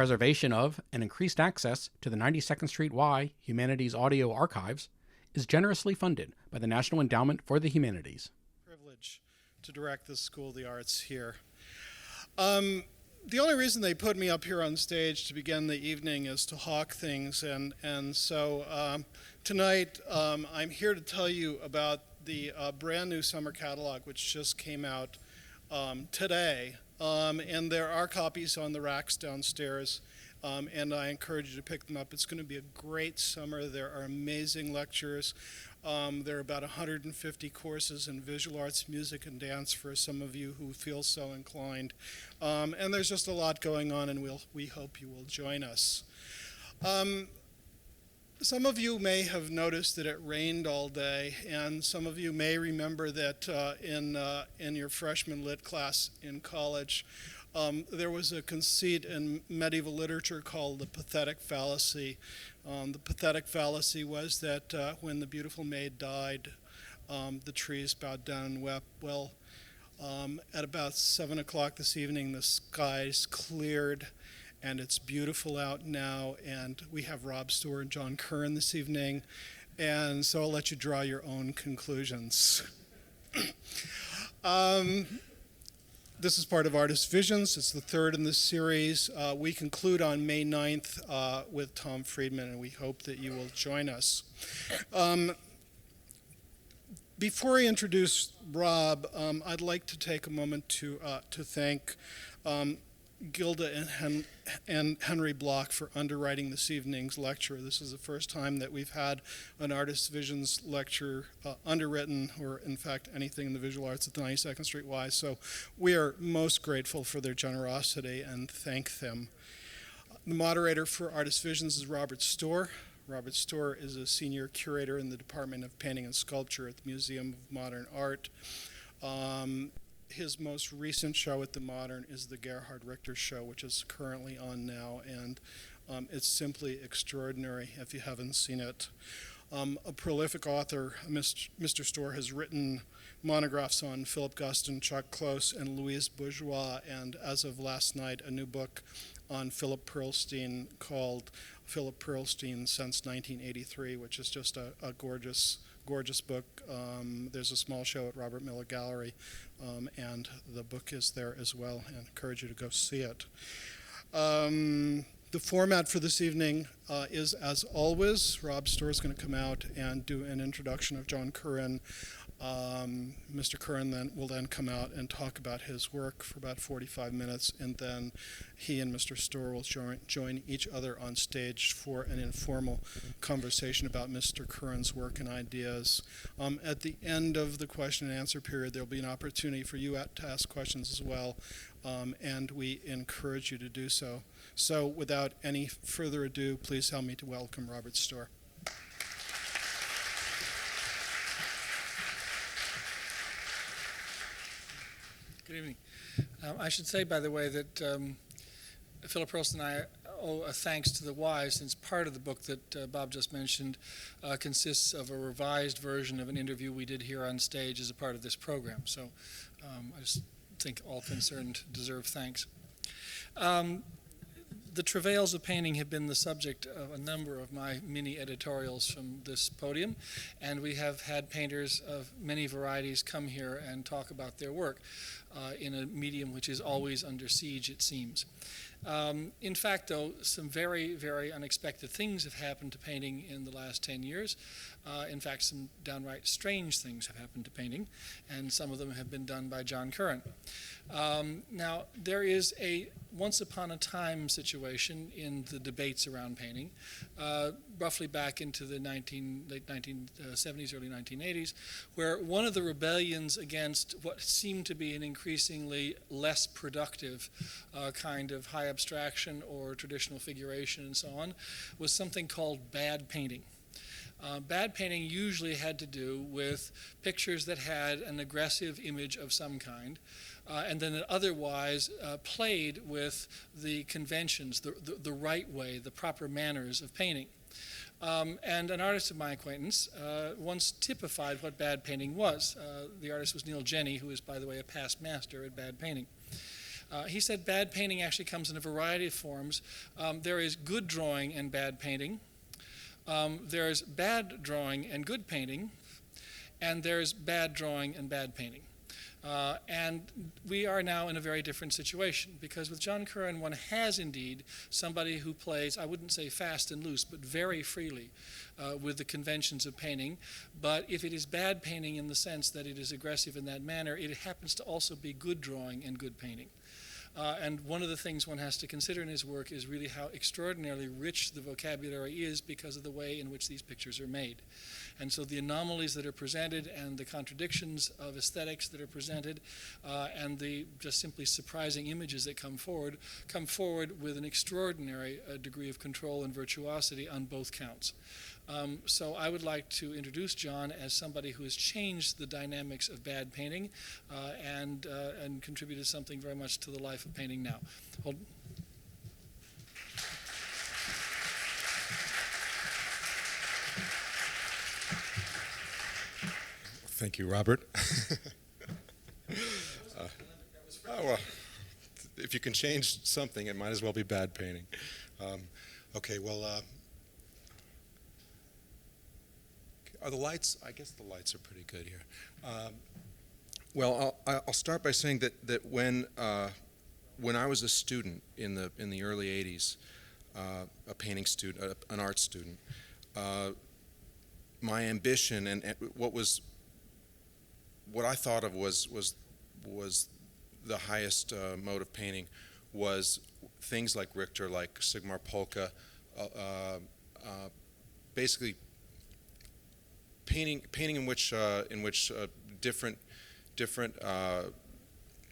preservation of and increased access to the 92nd Street Y Humanities Audio Archives is generously funded by the National Endowment for the Humanities. Privilege to direct the School of the Arts here. The only reason they put me up here on stage to begin the evening is to hawk things, and so tonight I'm here to tell you about the brand new summer catalog which just came out today, and there are copies on the racks downstairs, and I encourage you to pick them up. It's going to be a great summer. There are amazing lectures. There are about 150 courses in visual arts, music, and dance for some of you who feel so inclined. And there's just a lot going on, and we hope you will join us. Some of you may have noticed that it rained all day, and some of you may remember that in your freshman lit class in college, there was a conceit in medieval literature called the pathetic fallacy. The pathetic fallacy was that when the beautiful maid died, the trees bowed down and wept. Well, at about 7 o'clock this evening, the skies cleared, and it's beautiful out now, and we have Rob Storr and John Currin this evening, and so I'll let you draw your own conclusions. This is part of Artist Visions. It's the third in this series. We conclude on May 9th with Tom Friedman, and we hope that you will join us. Before I introduce Rob, I'd like to take a moment to thank Gilda and Henry Block for underwriting this evening's lecture. This is the first time that we've had an Artist Visions lecture underwritten, or in fact anything in the visual arts at the 92nd Street Y, so we are most grateful for their generosity and thank them. The moderator for Artist Visions is Robert Storr. Robert Storr is a senior curator in the Department of Painting and Sculpture at the Museum of Modern Art. His most recent show at the Modern is the Gerhard Richter show, which is currently on now, and it's simply extraordinary if you haven't seen it. A prolific author, Mr. Storr, has written monographs on Philip Guston, Chuck Close, and Louise Bourgeois, and as of last night, a new book on Philip Pearlstein called Philip Pearlstein Since 1983, which is just a gorgeous book. There's a small show at Robert Miller Gallery, and the book is there as well, and I encourage you to go see it. The format for this evening is, as always, Rob Storr is going to come out and do an introduction of John Currin. Mr. Currin will then come out and talk about his work for about 45 minutes, and then he and Mr. Storr will join each other on stage for an informal conversation about Mr. Currin's work and ideas. At the end of the question and answer period, there will be an opportunity for you to ask questions as well, and we encourage you to do so. So without any further ado, please help me to welcome Robert Storr. Good evening. I should say, by the way, that Philip Pearlstein and I owe a thanks to the Y, since part of the book that Bob just mentioned consists of a revised version of an interview we did here on stage as a part of this program. So I just think all concerned deserve thanks. The travails of painting have been the subject of a number of my mini editorials from this podium, and we have had painters of many varieties come here and talk about their work in a medium which is always under siege, it seems. In fact, though, some very, very unexpected things have happened to painting in the last 10 years. In fact, some downright strange things have happened to painting, and some of them have been done by John Currin. Now, there is a once upon a time situation in the debates around painting, roughly back into the late 1970s, early 1980s, where one of the rebellions against what seemed to be an increasingly less productive kind of high abstraction or traditional figuration and so on was something called bad painting. Bad painting usually had to do with pictures that had an aggressive image of some kind, and then it otherwise played with the conventions, the right way, the proper manners of painting. And an artist of my acquaintance once typified what bad painting was. The artist was Neil Jenny, who is, by the way, a past master at bad painting. He said bad painting actually comes in a variety of forms. There is good drawing and bad painting. There's bad drawing and good painting. And there's bad drawing and bad painting. And we are now in a very different situation, because with John Currin one has indeed somebody who plays, I wouldn't say fast and loose, but very freely with the conventions of painting. But if it is bad painting in the sense that it is aggressive in that manner, it happens to also be good drawing and good painting. And one of the things one has to consider in his work is really how extraordinarily rich the vocabulary is because of the way in which these pictures are made. And so the anomalies that are presented and the contradictions of aesthetics that are presented and the just simply surprising images that come forward with an extraordinary degree of control and virtuosity on both counts. So I would like to introduce John as somebody who has changed the dynamics of bad painting and contributed something very much to the life of painting now. Hold. Thank you, Robert. Well, if you can change something, it might as well be bad painting. Okay, well, are the lights? I guess the lights are pretty good here. Well, I'll start by saying that when I was a student in the early '80s, a painting student, an art student, my ambition and what I thought of was the highest mode of painting was things like Richter, like Sigmar Polka, basically painting in which different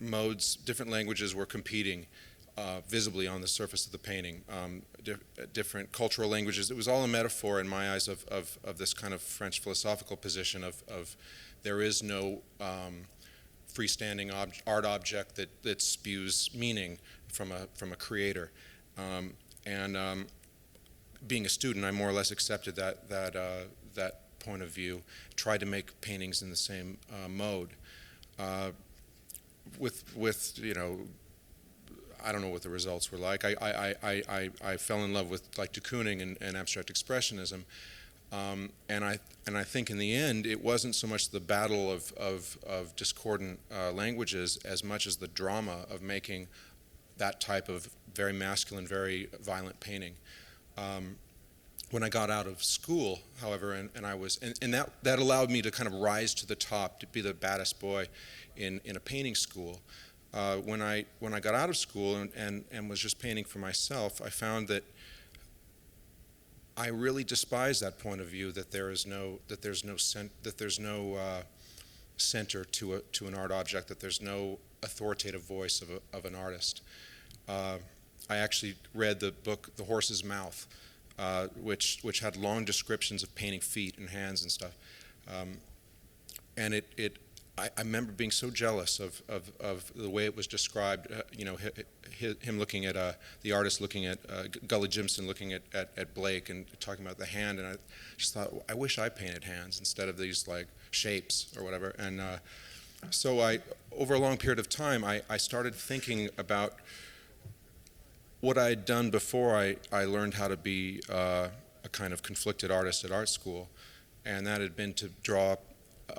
modes, different languages were competing visibly on the surface of the painting. Different cultural languages. It was all a metaphor in my eyes of this kind of French philosophical position of there is no freestanding art object that spews meaning from a creator. Being a student, I more or less accepted that point of view. Tried to make paintings in the same mode. With you know, I don't know what the results were like. I fell in love with like de Kooning and abstract expressionism. And I think in the end it wasn't so much the battle of discordant languages as much as the drama of making that type of very masculine, very violent painting. When I got out of school, however, and that allowed me to kind of rise to the top, to be the baddest boy in a painting school. When I got out of school and was just painting for myself, I found that I really despise that point of view, that there's no center to an art object, that there's no authoritative voice of an artist. I actually read the book The Horse's Mouth, which had long descriptions of painting feet and hands and stuff, and I remember being so jealous of the way it was described. Him looking at the artist looking at Gully Jimson looking at Blake and talking about the hand, and I just thought, I wish I painted hands instead of these like shapes or whatever. And so over a long period of time, I started thinking about what I had done before I learned how to be a kind of conflicted artist at art school, and that had been to draw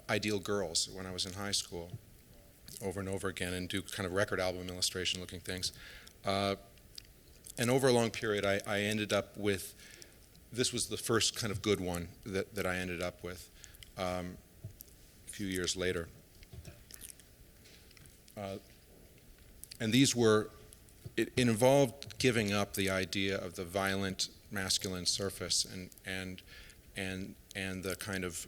ideal girls when I was in high school over and over again and do kind of record album illustration looking things. And over a long period I ended up with, this was the first kind of good one that I ended up with a few years later. And these were, it involved giving up the idea of the violent masculine surface and the kind of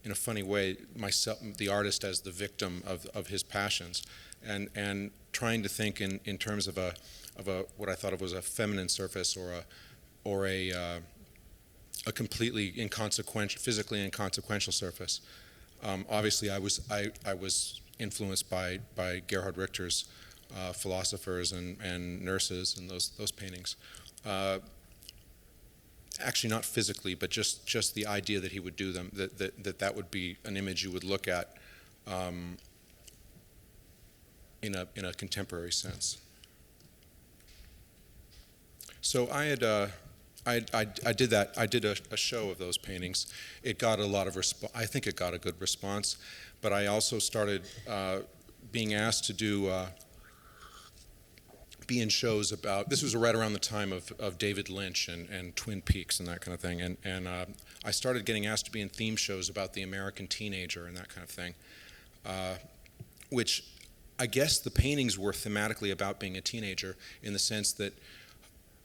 in a funny way, myself, the artist, as the victim of his passions, and trying to think in terms of a what I thought of was a feminine surface or a completely inconsequential, physically inconsequential surface. Obviously, I was influenced by Gerhard Richter's philosophers and nurses and those paintings. Actually, not physically, but just the idea that he would do them, that would be an image you would look at in a contemporary sense. So I did that. I did a show of those paintings. It got a lot of I think it got a good response, but I also started being asked to be in shows about. This was right around the time of David Lynch and Twin Peaks and that kind of thing, and I started getting asked to be in theme shows about the American teenager and that kind of thing, which I guess the paintings were thematically about being a teenager in the sense that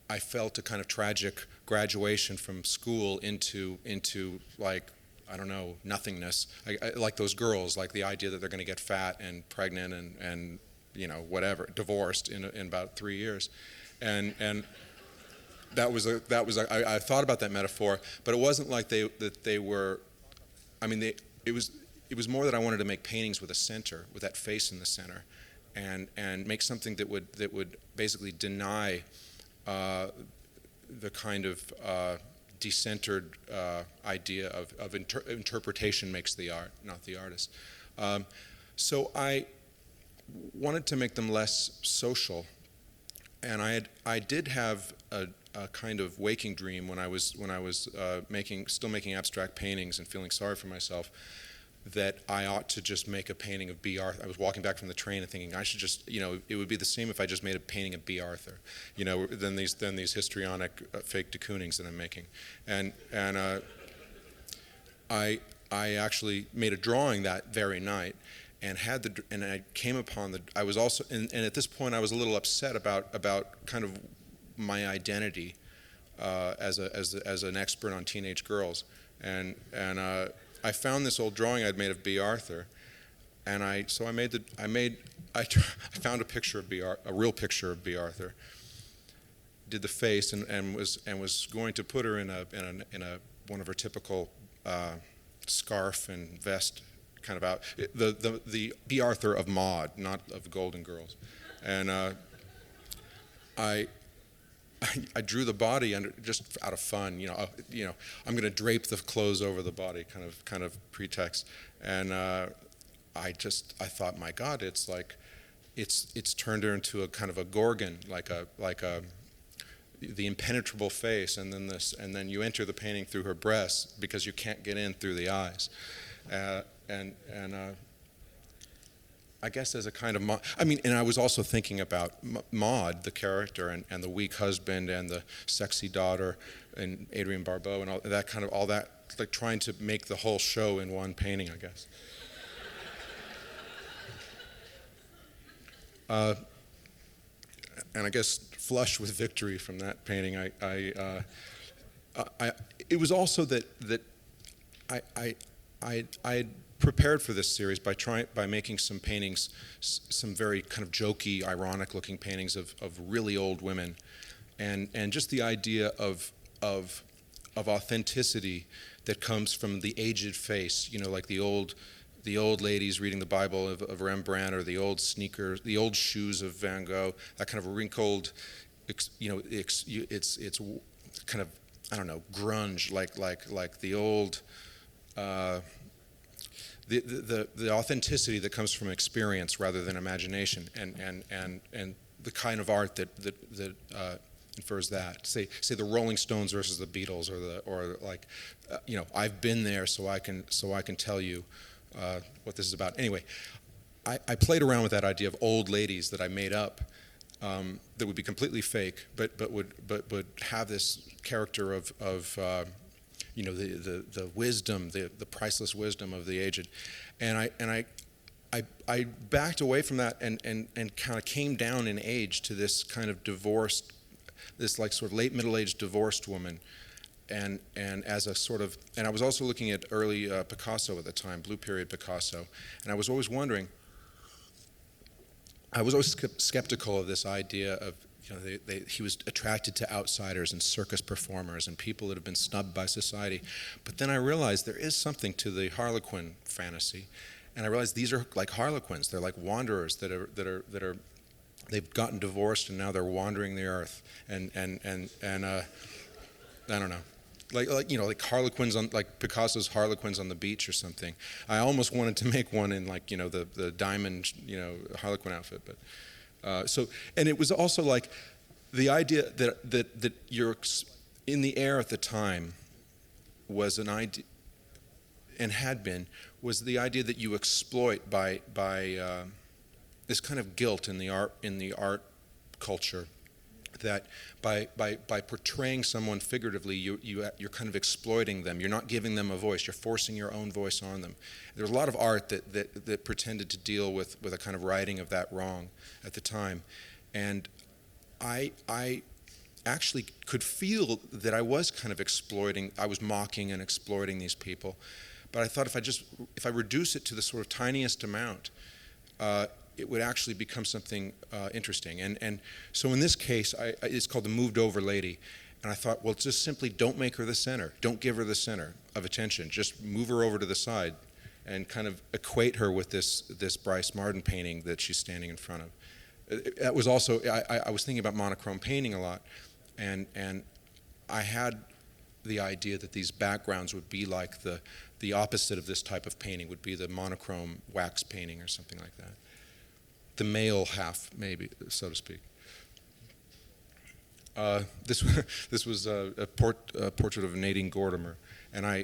I felt a kind of tragic graduation from school into like, I don't know, nothingness. I like those girls, like the idea that they're going to get fat and pregnant and you know, whatever, divorced in about 3 years, and that was I thought about that metaphor, but it wasn't like they were. I mean, it was more that I wanted to make paintings with a center, with that face in the center, and make something that would basically deny the kind of decentered idea of interpretation makes the art, not the artist. So I wanted to make them less social, and I did have a kind of waking dream when I was still making abstract paintings and feeling sorry for myself, that I ought to just make a painting of B. Arthur. I was walking back from the train and thinking I should just, you know, it would be the same if I just made a painting of B. Arthur, you know, than these histrionic fake de Koonings that I'm making, and I actually made a drawing that very night, and I came upon I was also and at this point I was a little upset about kind of my identity as an expert on teenage girls, and I found this old drawing I'd made of B. Arthur, and I found a picture of a real picture of B. Arthur. Did the face and was going to put her in one of her typical scarf and vest kind of out, the B. Arthur of Maud, not of Golden Girls, and I drew the body under just out of fun, you know, I'm going to drape the clothes over the body, kind of pretext, and I thought, my God, it's like, it's turned her into a kind of a gorgon, like the impenetrable face, and then you enter the painting through her breasts because you can't get in through the eyes, and I guess as a kind of, and I was also thinking about Maud, the character, and the weak husband, and the sexy daughter, and Adrienne Barbeau, and all that, like trying to make the whole show in one painting, I guess. And I guess flush with victory from that painting, it was also that I prepared for this series by making some paintings, some very kind of jokey, ironic-looking paintings of really old women, and just the idea of authenticity that comes from the aged face, you know, like the old ladies reading the Bible of Rembrandt, or the old sneakers, the old shoes of Van Gogh, that kind of wrinkled, you know, it's kind of, I don't know, grunge, like the old. The authenticity that comes from experience rather than imagination, and the kind of art that infers that. Say the Rolling Stones versus the Beatles, or you know, I've been there, so I can tell you what this is about. Anyway, I played around with that idea of old ladies that I made up, that would be completely fake, but would have this character of you know, the wisdom, the priceless wisdom of the aged, and I backed away from that and kind of came down in age to this kind of divorced, this like sort of late middle-aged divorced woman, and as a sort of, and I was also looking at early Picasso at the time, Blue Period Picasso, and I was always wondering, I was always skeptical of this idea of, you know, he was attracted to outsiders and circus performers and people that have been snubbed by society. But then I realized there is something to the Harlequin fantasy, and I realized these are like Harlequins. They're like wanderers that are they've gotten divorced and now they're wandering the earth. And I don't know. like Harlequins on, like Picasso's Harlequins on the beach or something. I almost wanted to make one in like the diamond Harlequin outfit, but and it was also like the idea that you're in the air at the time was an idea, and had been, was the idea that you exploit by this kind of guilt in the art culture, that by portraying someone figuratively, you're kind of exploiting them. You're not giving them a voice. You're forcing your own voice on them. There's a lot of art that pretended to deal with a kind of righting of that wrong at the time, and I actually could feel that I was kind of exploiting. I was mocking and exploiting these people, but I thought if I reduce it to the sort of tiniest amount, it would actually become something interesting. And so in this case, it's called the moved over lady. And I thought, well, just simply don't make her the center. Don't give her the center of attention. Just move her over to the side and kind of equate her with this Bryce Marden painting that she's standing in front of. That was also, I was thinking about monochrome painting a lot, and I had the idea that these backgrounds would be like the opposite of this type of painting, would be the monochrome wax painting or something like that. The male half, maybe, so to speak. This was a portrait of Nadine Gordimer, and I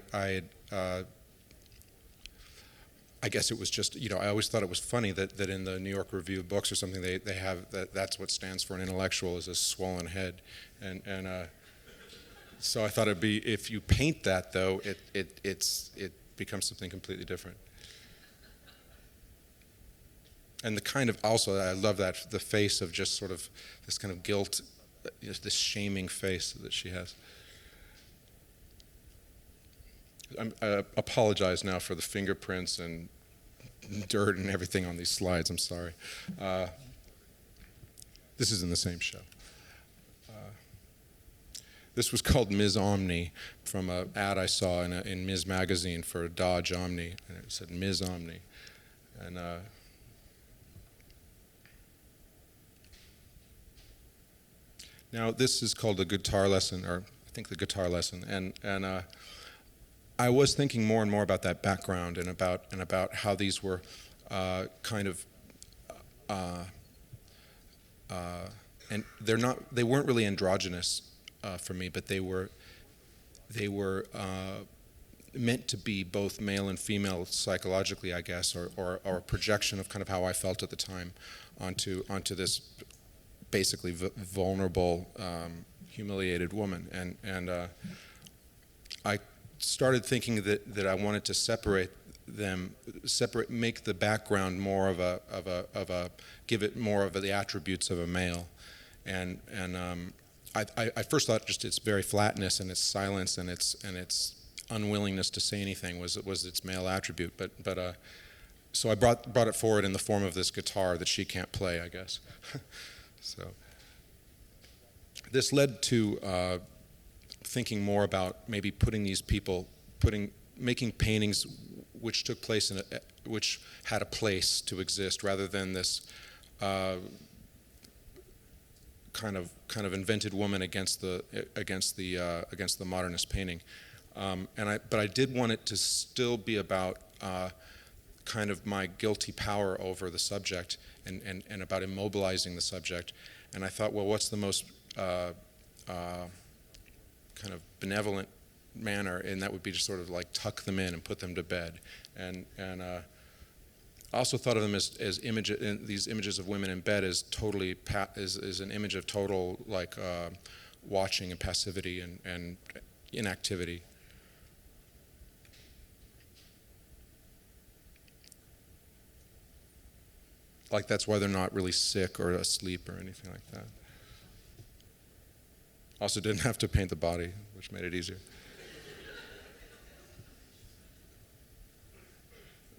guess it was just, I always thought it was funny that in the New York Review of Books or something they have that's what stands for an intellectual, is a swollen head, and so I thought it'd be, if you paint that though, it becomes something completely different. And the kind of, also, I love that, the face of just sort of this kind of guilt, this shaming face that she has. I apologize now for the fingerprints and dirt and everything on these slides, I'm sorry. This is in the same show. This was called Ms. Omni, from an ad I saw in Ms. Magazine for a Dodge Omni, and it said Ms. Omni. And now this is called a guitar lesson, or I think the guitar lesson, and I was thinking more and more about that background and about how these were kind of and they weren't really androgynous for me, but they were meant to be both male and female psychologically, I guess, or a projection of kind of how I felt at the time onto this basically vulnerable, humiliated woman, and I started thinking that I wanted to separate, make the background more of a give it more of the attributes of a male, and I first thought just its very flatness and its silence and its unwillingness to say anything was its male attribute, but so I brought it forward in the form of this guitar that she can't play, I guess. So this led to thinking more about maybe putting these people, making paintings which took place which had a place to exist, rather than this kind of invented woman against the modernist painting. But I did want it to still be about kind of my guilty power over the subject and about immobilizing the subject. And I thought, well, what's the most kind of benevolent manner? And that would be to sort of like tuck them in and put them to bed. And I also thought of them as these images of women in bed as totally is an image of total like watching and passivity and inactivity. Like that's why they're not really sick or asleep or anything like that. Also didn't have to paint the body, which made it easier.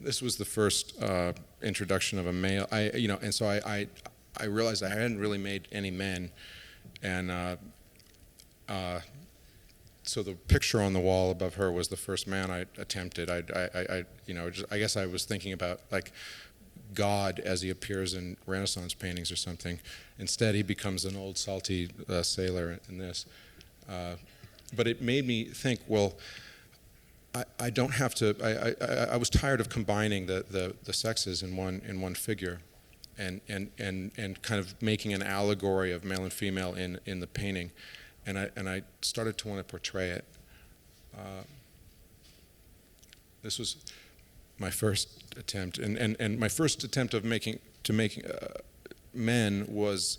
This was the first introduction of a male. And so I realized I hadn't really made any men, and so the picture on the wall above her was the first man I attempted. I guess I was thinking about like God as he appears in Renaissance paintings or something. Instead, he becomes an old salty sailor in this. but it made me think, well, I don't have to. I was tired of combining the sexes in one figure, and kind of making an allegory of male and female in the painting, and I started to want to portray it. This was my first attempt, and my first attempt of making men was,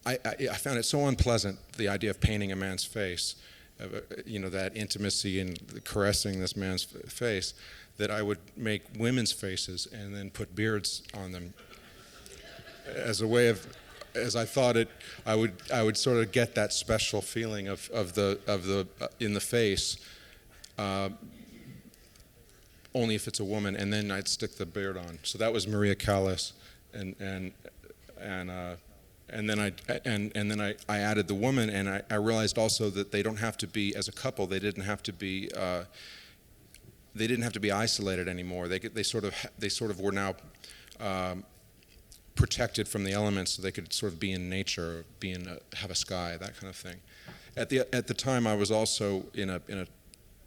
I found it so unpleasant, the idea of painting a man's face, that intimacy and caressing this man's face, that I would make women's faces and then put beards on them as a way of, as I thought it, I would sort of get that special feeling of the in the face, only if it's a woman, and then I'd stick the beard on. So that was Maria Callas, and then I added the woman, and I realized also that they don't have to be, as a couple, they didn't have to be isolated anymore. They sort of were now protected from the elements, so they could sort of be in nature, have a sky, that kind of thing. At the time, I was also in a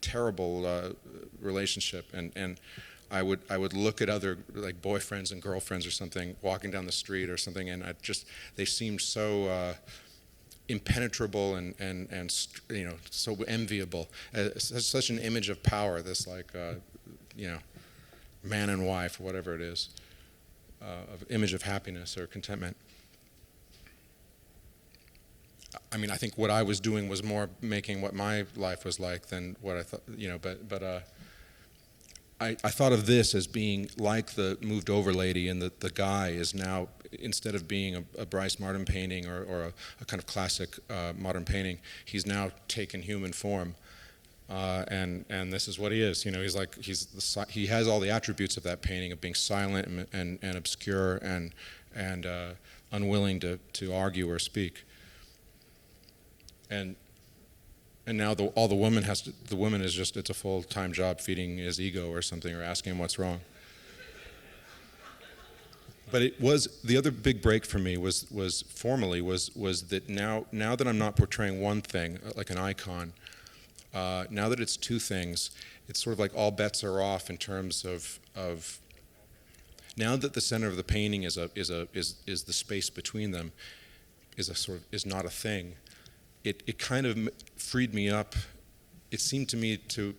terrible relationship, and I would look at other, like, boyfriends and girlfriends or something walking down the street or something, and they seemed so impenetrable and so enviable. Such an image of power, this man and wife, whatever it is, of image of happiness or contentment. I mean, I think what I was doing was more making what my life was like than what I thought, but I thought of this as being like the moved over lady, and that the guy is now, instead of being a Bryce Martin painting or a kind of classic modern painting, he's now taken human form, and this is what he is. He has all the attributes of that painting, of being silent and obscure and unwilling to argue or speak. And now the woman is just, it's a full-time job feeding his ego or something, or asking him what's wrong. But it was, the other big break for me was that now that I'm not portraying one thing, like an icon, now that it's two things, it's sort of like all bets are off in terms of now that the center of the painting is the space between them, is not a thing. It kind of freed me up. It seemed to me to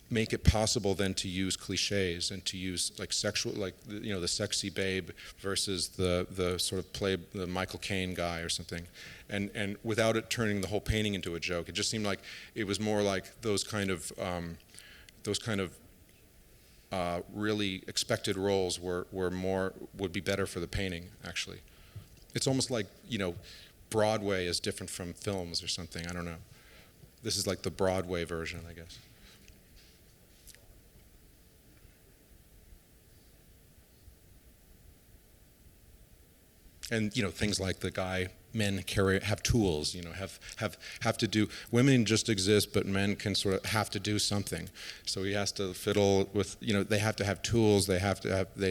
make it possible then to use cliches and to use the sexy babe versus the sort of the Michael Caine guy or something, and without it turning the whole painting into a joke. It just seemed like it was more like those kind of really expected roles would be better for the painting, actually. It's almost like, Broadway is different from films or something. I don't know. This is like the Broadway version, I guess. And things like the guy, men have tools, have to do. Women just exist, but men can sort of have to do something. So he has to fiddle with, they have to have tools. They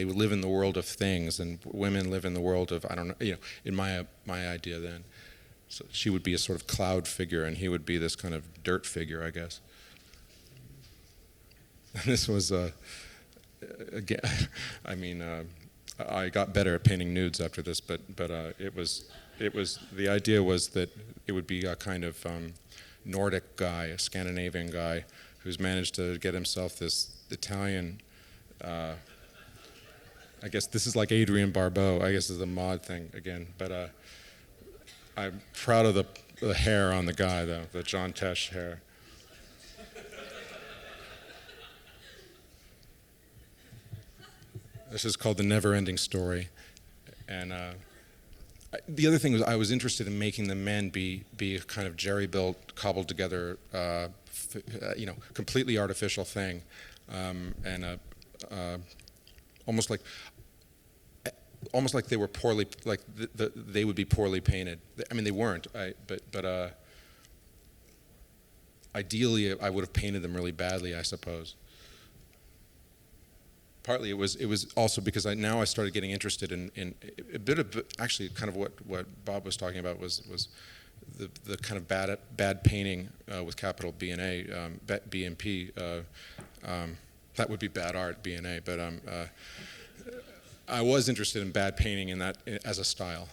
live in the world of things, and women live in the world of, I don't know, in my idea then. So she would be a sort of cloud figure, and he would be this kind of dirt figure, I guess. And this was, again, I mean, I got better at painting nudes after this, but it was the idea was that it would be a kind of Nordic guy, a Scandinavian guy, who's managed to get himself this Italian. I guess this is like Adrian Barbeau. I guess this is a mod thing again, but I'm proud of the hair on the guy, though, the John Tesh hair. This is called The Never-Ending Story. And the other thing was I was interested in making the men be a kind of jerry-built, cobbled together, completely artificial thing, and almost like they were poorly, like they would be poorly painted. I mean, they weren't. But ideally, I would have painted them really badly, I suppose. Partly it was also because now I started getting interested in a bit of, actually, kind of what Bob was talking about was the kind of bad painting with capital B and A, B and P. That would be bad art, B and A. But I was interested in bad painting in that as a style.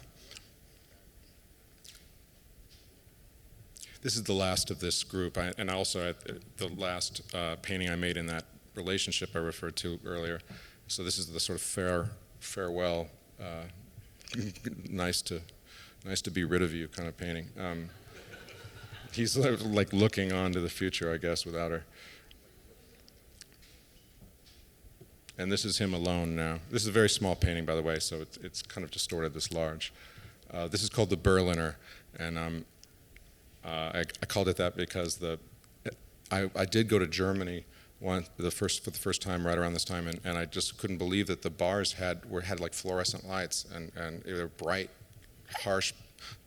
This is the last of this group, and also the last painting I made in that relationship I referred to earlier. So this is the sort of farewell, nice to be rid of you kind of painting. He's like looking on to the future, I guess, without her. And this is him alone now. This is a very small painting, by the way, so it's kind of distorted this large. This is called the Berliner, and I called it that because I did go to Germany for the first time right around this time, and I just couldn't believe that the bars had like fluorescent lights, and they were bright, harsh,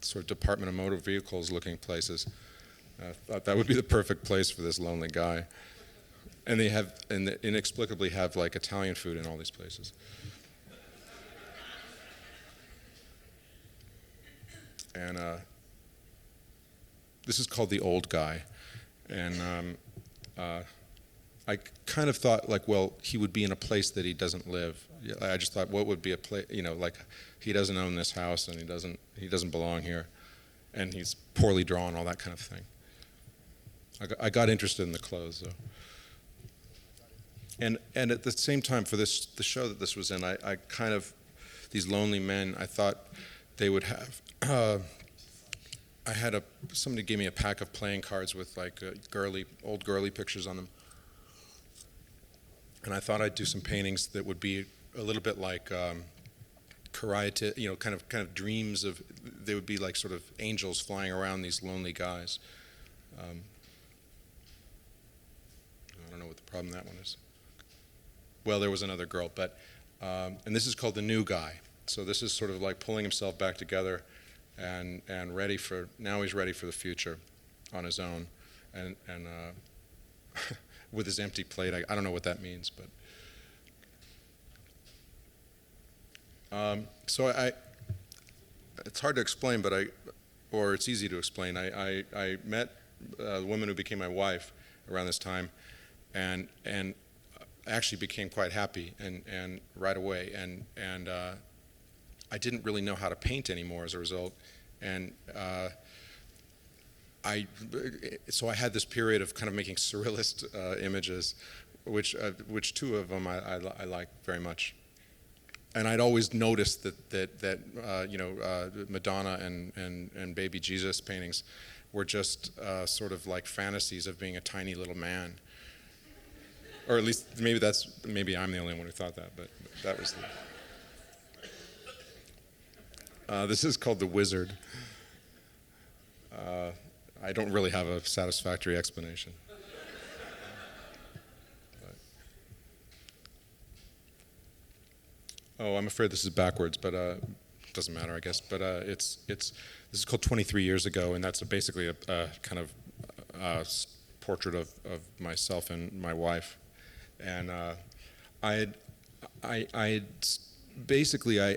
sort of Department of Motor Vehicles looking places. I thought that would be the perfect place for this lonely guy. And they inexplicably have like Italian food in all these places. And this is called The Old Guy. And I kind of thought, like, well, he would be in a place that he doesn't live. I just thought, what would be a place, like he doesn't own this house and he doesn't belong here, and he's poorly drawn, all that kind of thing. I got interested in the clothes, though. And at the same time, for the show that this was in, I kind of, these lonely men, I thought they would have, somebody gave me a pack of playing cards with like old girly pictures on them. And I thought I'd do some paintings that would be a little bit like Curator, kind of dreams of, they would be like sort of angels flying around these lonely guys. I don't know what the problem that one is. Well, there was another girl, but, and this is called The New Guy. So this is sort of like pulling himself back together and now he's ready for the future on his own. And with his empty plate, I don't know what that means, but. So it's hard to explain, or it's easy to explain. I met the woman who became my wife around this time, and actually became quite happy and right away, and I didn't really know how to paint anymore as a result, and so I had this period of kind of making surrealist images, which two of them I like very much. And I'd always noticed that Madonna and Baby Jesus paintings were just sort of like fantasies of being a tiny little man. Or at least maybe I'm the only one who thought that, but that was this is called The Wizard. I don't really have a satisfactory explanation. Oh, I'm afraid this is backwards, but it doesn't matter, I guess. But this is called 23 Years Ago, and that's basically a kind of portrait of myself and my wife. And I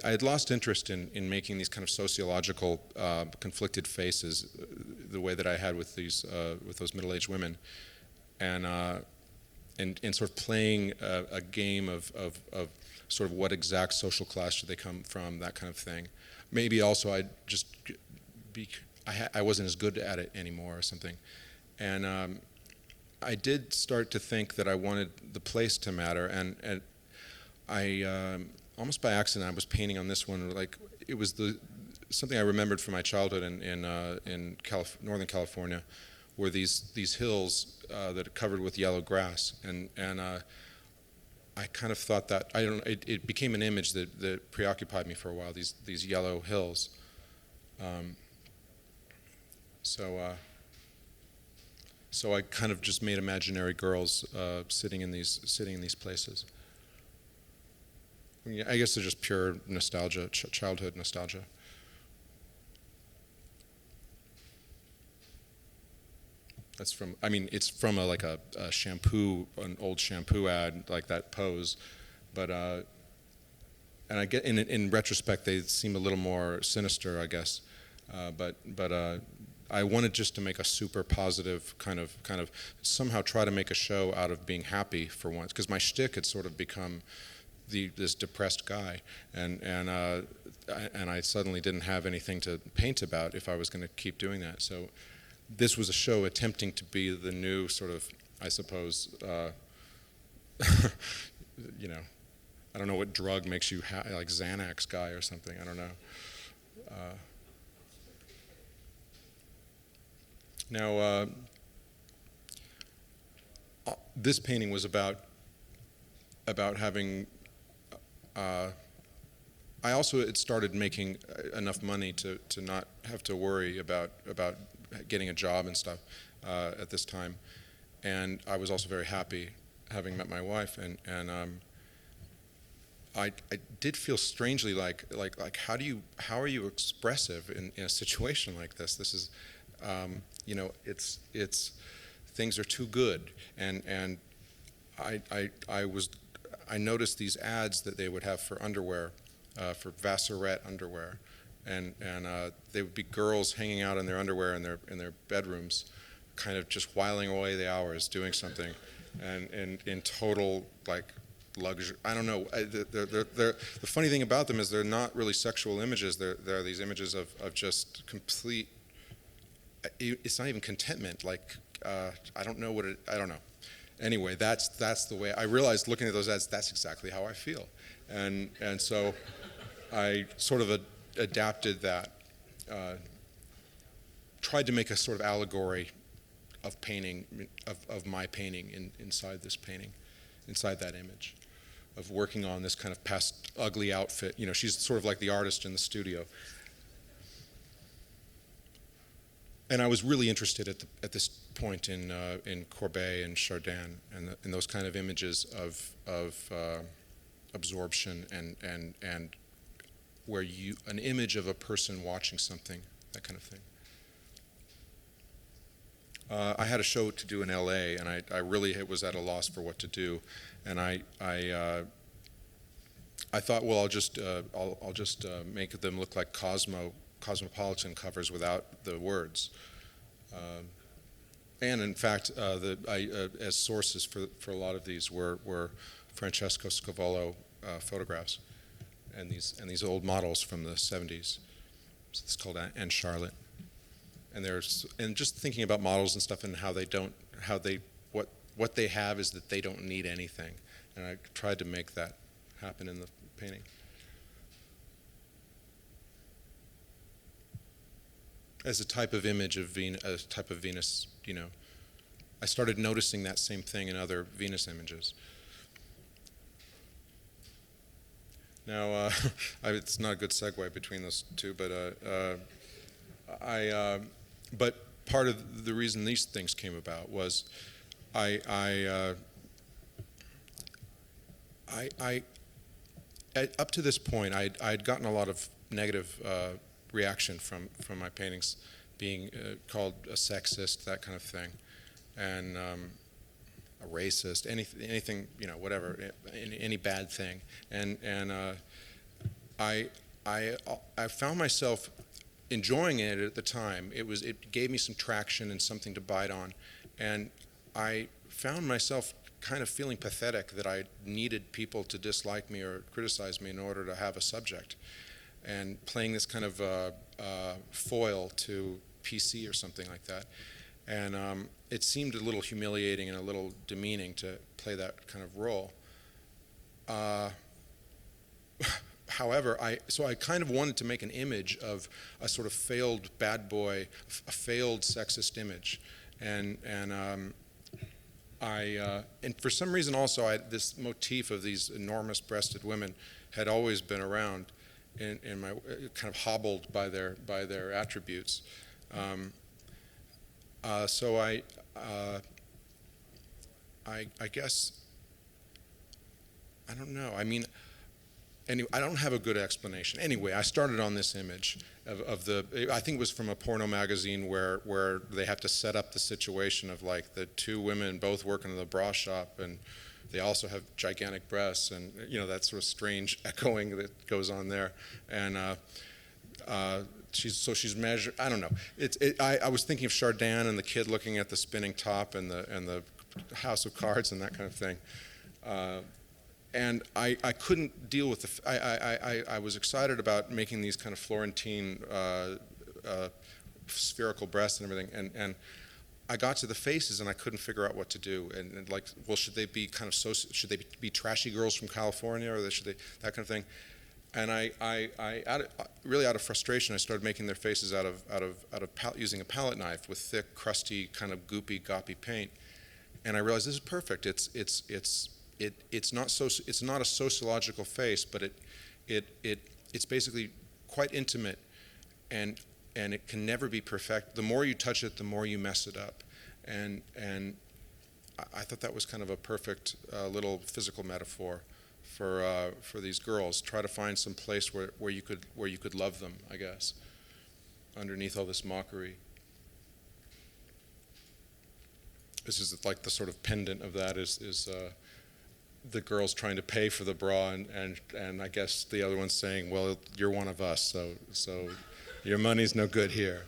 had lost interest in making these kind of sociological conflicted faces, the way that I had with those middle-aged women, and sort of playing a game of sort of what exact social class should they come from, that kind of thing. Maybe also I wasn't as good at it anymore or something, and I did start to think that I wanted the place to matter, and I almost by accident I was painting on this one. Like it was something I remembered from my childhood in Northern California, were these hills that are covered with yellow grass, and I kind of thought that it became an image that preoccupied me for a while. These yellow hills. So I kind of just made imaginary girls sitting in these places. I guess they're just pure nostalgia, childhood nostalgia. It's from a shampoo, an old shampoo ad, like that pose, but and I get in retrospect they seem a little more sinister, I guess, but I wanted just to make a super positive kind of somehow try to make a show out of being happy for once, because my shtick had sort of become this depressed guy, and I suddenly didn't have anything to paint about if I was going to keep doing that. So this was a show attempting to be the new sort of, I suppose, you know, I don't know what drug makes you like Xanax guy or something. I don't know. Now, this painting was about having. I also had started making enough money to not have to worry about getting a job and stuff at this time, and I was also very happy having met my wife, and I did feel strangely like how are you expressive in a situation like this? This is, you know, it's things are too good, and I noticed these ads that they would have for underwear, for Vassarette underwear, and they would be girls hanging out in their underwear in their bedrooms, kind of just whiling away the hours doing something, and in total like luxury. I don't know. The funny thing about them is they're not really sexual images. They're these images of just complete. It's not even contentment. Like I don't know what it. I don't know. Anyway, that's the way I realized looking at those ads. That's exactly how I feel, and so I sort of adapted that. Tried to make a sort of allegory of painting of my painting inside this painting, inside that image, of working on this kind of past ugly outfit. You know, she's sort of like the artist in the studio. And I was really interested at this point in Courbet and Chardin and those kind of images of absorption and where an image of a person watching something, that kind of thing. I had a show to do in L.A. and I really was at a loss for what to do, and I thought, well, I'll just make them look like Cosmopolitan covers without the words. And in fact, as sources for a lot of these were Francesco Scavollo photographs and these old models from the 70s. It's called And Charlotte. And just thinking about models and stuff and what they have is that they don't need anything. And I tried to make that happen in the painting. As a type of image of Venus, you know, I started noticing that same thing in other Venus images. Now, it's not a good segue between those two, but but part of the reason these things came about was up to this point, I'd gotten a lot of negative reaction from my paintings, being called a sexist, that kind of thing, and a racist, anything, you know, whatever, any bad thing, and I found myself enjoying it at the time. It gave me some traction and something to bite on, and I found myself kind of feeling pathetic that I needed people to dislike me or criticize me in order to have a subject, and playing this kind of foil to PC or something like that. And it seemed a little humiliating and a little demeaning to play that kind of role. However, I kind of wanted to make an image of a sort of failed bad boy, a failed sexist image, and for some reason also this motif of these enormous breasted women had always been around, in my kind of hobbled by their attributes. So I guess, I don't know. I mean, anyway, I don't have a good explanation. Anyway, I started on this image of I think it was from a porno magazine where they have to set up the situation of like the two women both working in the bra shop, and they also have gigantic breasts, and you know, that sort of strange echoing that goes on there, and she's measured. I don't know. I was thinking of Chardin and the kid looking at the spinning top and the house of cards and that kind of thing. And I couldn't deal with I was excited about making these kind of Florentine spherical breasts and everything, and I got to the faces and I couldn't figure out what to do. And like, well, should they be kind of should they be trashy girls from California, or should they, that kind of thing? And really out of frustration, I started making their faces out of using a palette knife with thick, crusty, kind of goopy, goppy paint. And I realized this is perfect. It's not a sociological face, but it's basically quite intimate, and it can never be perfect. The more you touch it, the more you mess it up, and I thought that was kind of a perfect little physical metaphor for these girls. Try to find some place where you could love them, I guess, underneath all this mockery. This is like the sort of pendant of that is the girls trying to pay for the bra, and I guess the other one's saying, well, you're one of us, so your money's no good here.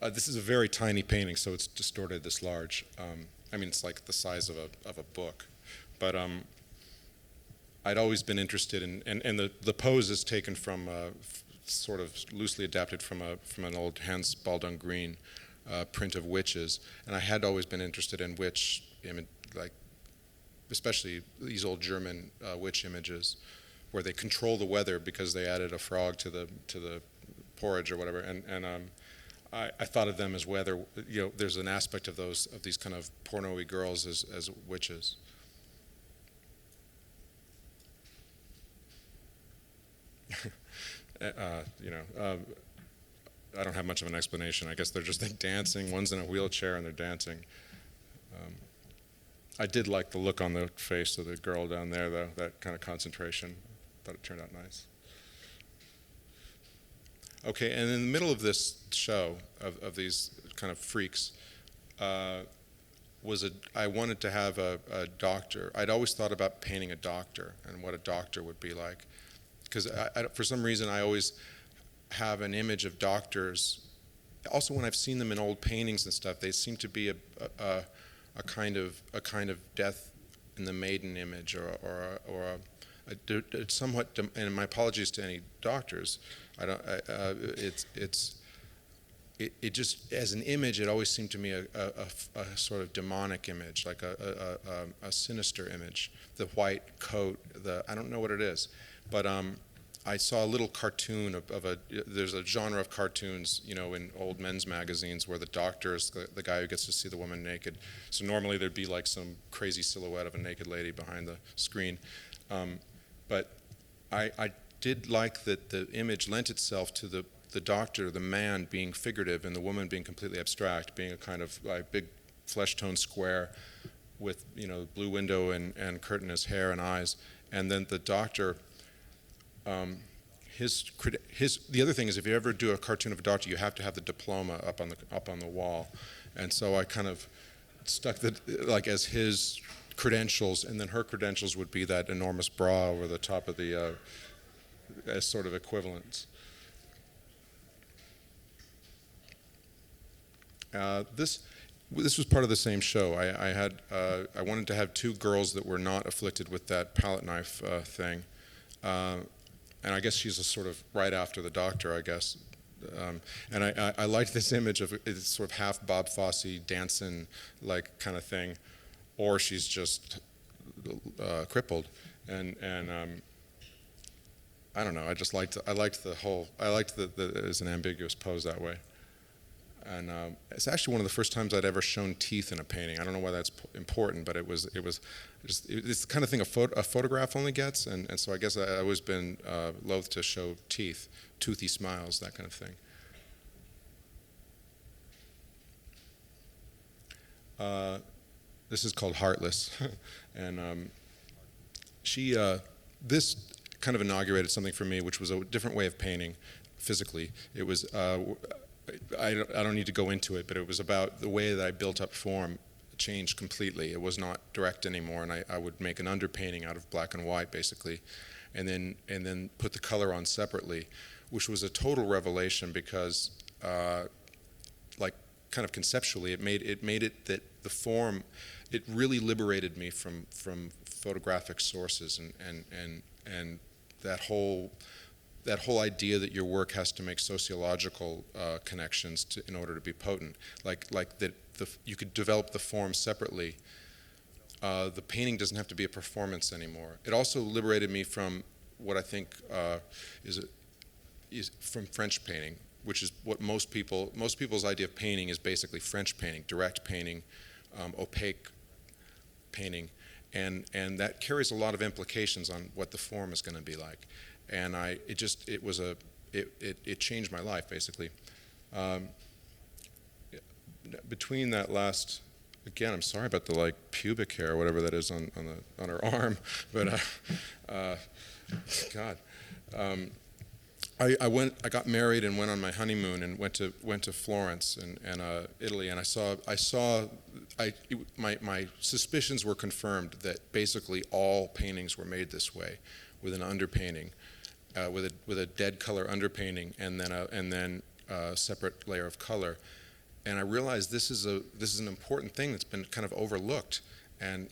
This is a very tiny painting, so it's distorted this large. I mean, it's like the size of a book, but I'd always been interested in, and the pose is taken from sort of loosely adapted from an old Hans Baldung Green print of witches, and I had always been interested in witch like especially these old German witch images, where they control the weather because they added a frog to the porridge or whatever, and I thought of them as weather. You know, there's an aspect of these kind of porno-y girls as witches. I don't have much of an explanation. I guess they're just like dancing. One's in a wheelchair and they're dancing. I did like the look on the face of the girl down there, though, that kind of concentration. Thought it turned out nice. Okay, and in the middle of this show of these kind of freaks, I wanted to have a doctor. I'd always thought about painting a doctor and what a doctor would be like, because for some reason I always have an image of doctors. Also, when I've seen them in old paintings and stuff, they seem to be a kind of death in the maiden image, or a somewhat. And my apologies to any doctors. It just, as an image, it always seemed to me a sort of demonic image, like a sinister image. The white coat, I don't know what it is, but I saw a little cartoon there's a genre of cartoons, in old men's magazines where the doctor is the guy who gets to see the woman naked. So normally there'd be like some crazy silhouette of a naked lady behind the screen. But I did like that the image lent itself to the doctor, the man, being figurative and the woman being completely abstract, being a kind of like big flesh tone square with blue window and curtain as hair and eyes. And then the doctor, the other thing is, if you ever do a cartoon of a doctor, you have to have the diploma up on the wall. And so I kind of stuck that like as his credentials, and then her credentials would be that enormous bra over the top of the as sort of equivalents. This was part of the same show. I wanted to have two girls that were not afflicted with that palette knife thing, and I guess she's a sort of right after the doctor, I guess. And I liked this image of it's sort of half Bob Fosse dancing like kind of thing, or she's just crippled, and I don't know. I liked the as an ambiguous pose that way. And it's actually one of the first times I'd ever shown teeth in a painting. I don't know why that's important, but it's the kind of thing a photograph only gets, and so I guess I've always been loath to show teeth, toothy smiles, that kind of thing. This is called Heartless, and this kind of inaugurated something for me, which was a different way of painting physically. It was. I don't need to go into it, but it was about the way that I built up form changed completely. It was not direct anymore, and I would make an underpainting out of black and white, basically, and then put the color on separately, which was a total revelation because, like, kind of conceptually, it made it that the form, it really liberated me from photographic sources and that whole idea that your work has to make sociological connections in order to be potent, like that you could develop the form separately. The painting doesn't have to be a performance anymore. It also liberated me from what I think is from French painting, which is what most people's idea of painting is basically French painting, direct painting, opaque painting, and that carries a lot of implications on what the form is going to be like. And it changed my life, basically. Between that last, again, I'm sorry about the pubic hair or whatever that is on her arm, but God. I got married and went on my honeymoon and went to Florence and Italy, and my suspicions were confirmed that basically all paintings were made this way, with an underpainting, with a dead color underpainting, and then a separate layer of color. And I realized this is an important thing that's been kind of overlooked, and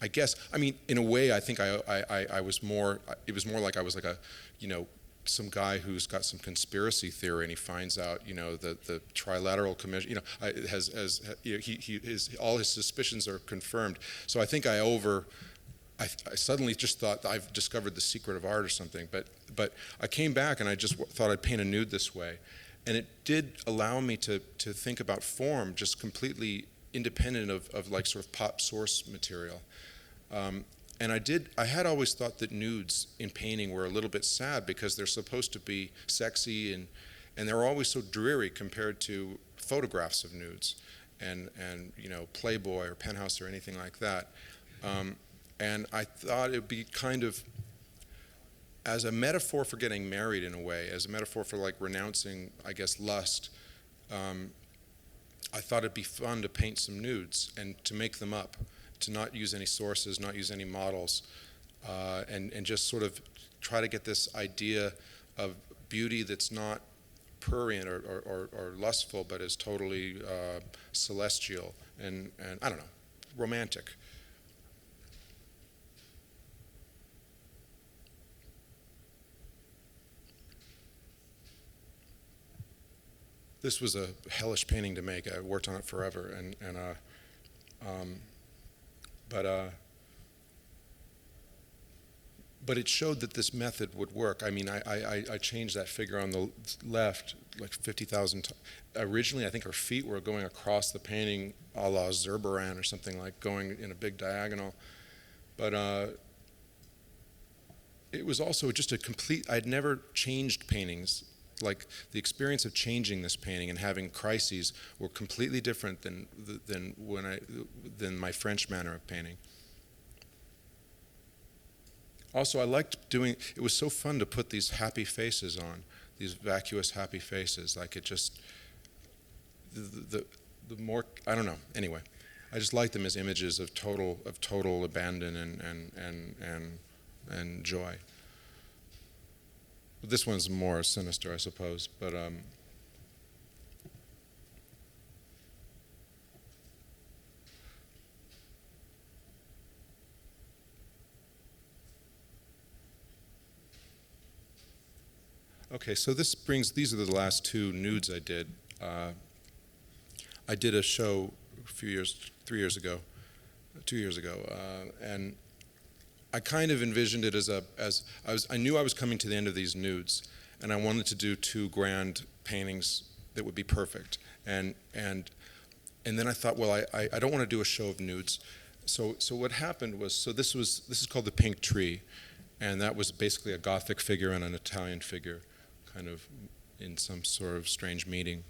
I guess, I mean, in a way, I think I was more. It was more like I was like some guy who's got some conspiracy theory, and he finds out, the Trilateral Commission, all his suspicions are confirmed. So I think I suddenly just thought I've discovered the secret of art or something. But I came back and I just thought I'd paint a nude this way, and it did allow me to think about form just completely independent of like sort of pop source material. And I had always thought that nudes in painting were a little bit sad because they're supposed to be sexy and they're always so dreary compared to photographs of nudes and Playboy or Penthouse or anything like that. And I thought it would be kind of, as a metaphor for getting married in a way, as a metaphor for like renouncing, I guess, lust, I thought it'd be fun to paint some nudes and to make them up, to not use any sources, not use any models, and just sort of try to get this idea of beauty that's not prurient or lustful, but is totally celestial and I don't know, romantic. This was a hellish painting to make. I worked on it forever, but it showed that this method would work. I mean, I changed that figure on the left like 50,000 times. Originally, I think her feet were going across the painting a la Zurbaran or something, like going in a big diagonal. But it was also just a complete, I'd never changed paintings. Like the experience of changing this painting and having crises were completely different than my French manner of painting. Also, I liked doing. It was so fun to put these happy faces on, these vacuous happy faces. Like it just the more, I don't know. Anyway, I just liked them as images of total abandon and joy. This one's more sinister, I suppose, but okay, so these are the last two nudes I did. I did a show 2 years ago, and I kind of envisioned it I knew I was coming to the end of these nudes, and I wanted to do two grand paintings that would be perfect. And then I thought, well, I don't want to do a show of nudes. So what happened was, this is called The Pink Tree, and that was basically a Gothic figure and an Italian figure, kind of in some sort of strange meeting.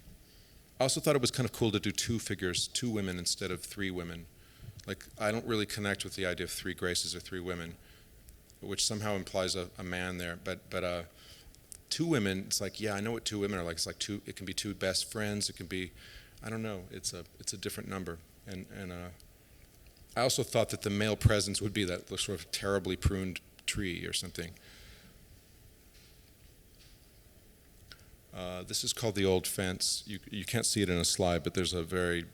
I also thought it was kind of cool to do two figures, two women instead of three women. Like, I don't really connect with the idea of three graces or three women, which somehow implies a man there. But two women, it's like, yeah, I know what two women are like. It's like it can be two best friends. It can be I don't know. It's a different number, and I also thought that the male presence would be that sort of terribly pruned tree or something. This is called the old fence. You can't see it in a slide, but there's a very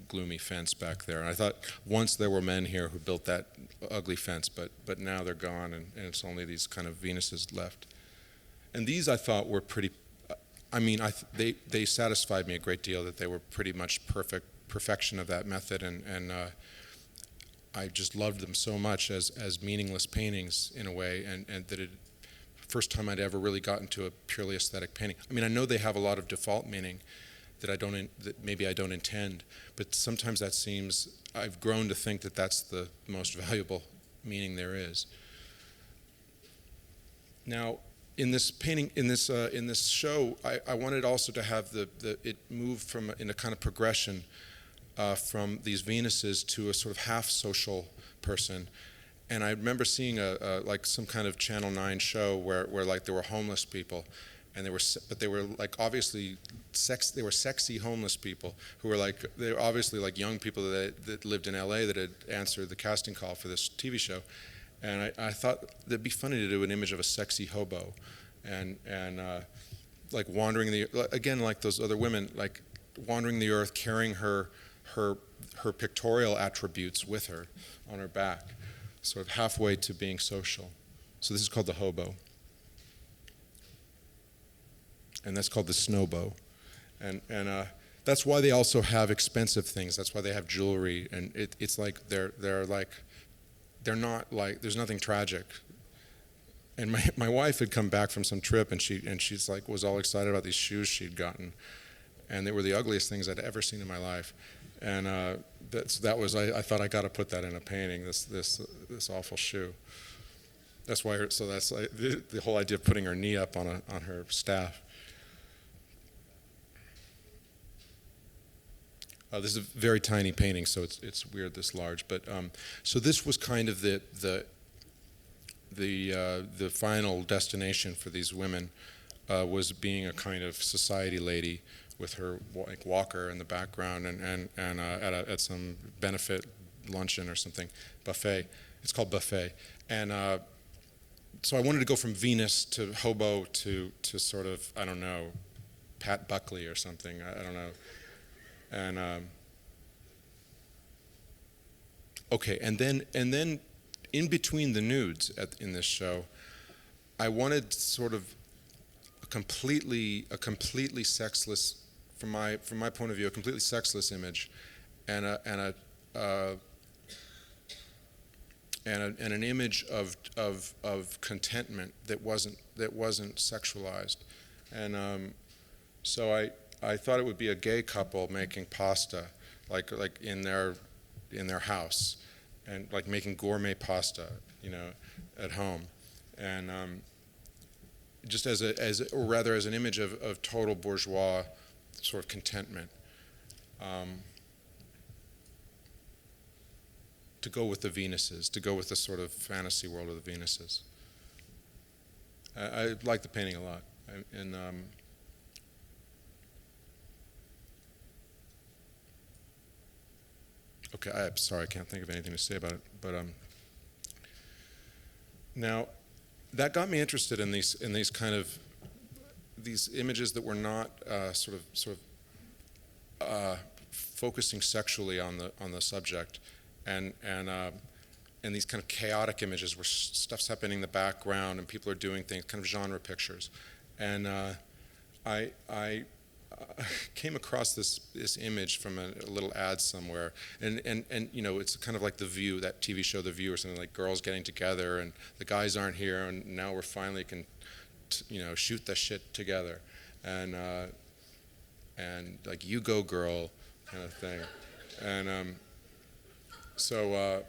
gloomy fence back there. And I thought once there were men here who built that ugly fence, but now they're gone, and it's only these kind of Venuses left. And these I thought were pretty. They satisfied me a great deal, that they were pretty much perfection of that method, and I just loved them so much as meaningless paintings in a way, and that it. First time I'd ever really gotten to a purely aesthetic painting. I mean, I know they have a lot of default meaning that maybe I don't intend, but sometimes that seems, I've grown to think that that's the most valuable meaning there is. Now, in this painting, in this show, I wanted also to have it move in a kind of progression from these Venuses to a sort of half social person. And I remember seeing like some kind of Channel 9 show where like there were homeless people, and they were like obviously they were sexy homeless people who were they were obviously like young people that lived in LA that had answered the casting call for this TV show, and I thought it'd be funny to do an image of a sexy hobo, and like wandering again like those other women, like wandering the earth, carrying her pictorial attributes with her on her back, sort of halfway to being social. So this is called the hobo. And that's called the snowbow. And that's why they also have expensive things. That's why they have jewelry. And it's like they're not like, there's nothing tragic. And my wife had come back from some trip, and she's like, was all excited about these shoes she'd gotten. And they were the ugliest things I'd ever seen in my life. And that was I thought I got to put that in a painting. This awful shoe. That's why. So that's like the whole idea of putting her knee up on her staff. This is a very tiny painting, so it's weird this large. But so this was kind of the final destination for these women, was being a kind of society lady with her like walker in the background, and at some benefit luncheon or something, buffet. It's called buffet, and so I wanted to go from Venus to hobo to sort of, I don't know, Pat Buckley or something. I don't know, and okay, and then in between the nudes in this show, I wanted sort of a completely sexless, from my point of view, a completely sexless image, and an image of contentment that wasn't sexualized, and so I thought it would be a gay couple making pasta, like in their house, and like making gourmet pasta, at home, and just as an image of total bourgeois sort of contentment, to go with the Venuses, to go with the sort of fantasy world of the Venuses. I like the painting a lot, and okay, I'm sorry, I can't think of anything to say about it, but now that got me interested in these kind of these images that were not sort of focusing sexually on the subject, and these kind of chaotic images where stuff's happening in the background and people are doing things, kind of genre pictures, and I came across this image from a little ad somewhere, and it's kind of like The View, that TV show The View, or something, like girls getting together and the guys aren't here, and now we're finally can shoot the shit together, and like you go girl kind of thing, and so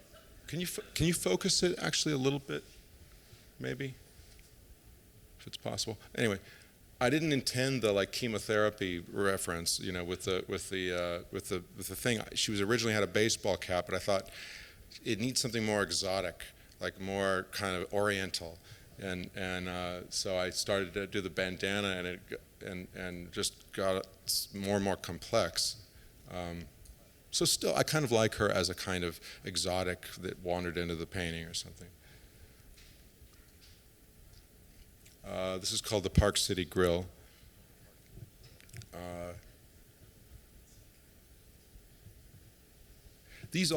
can you focus it actually a little bit, maybe, if it's possible. Anyway, I didn't intend the like chemotherapy reference, with the thing. She was originally had a baseball cap, but I thought it needs something more exotic, like more kind of oriental, and so I started to do the bandana, and and just got more and more complex. So still, I kind of like her as a kind of exotic that wandered into the painting or something. This is called the Park City Grill. This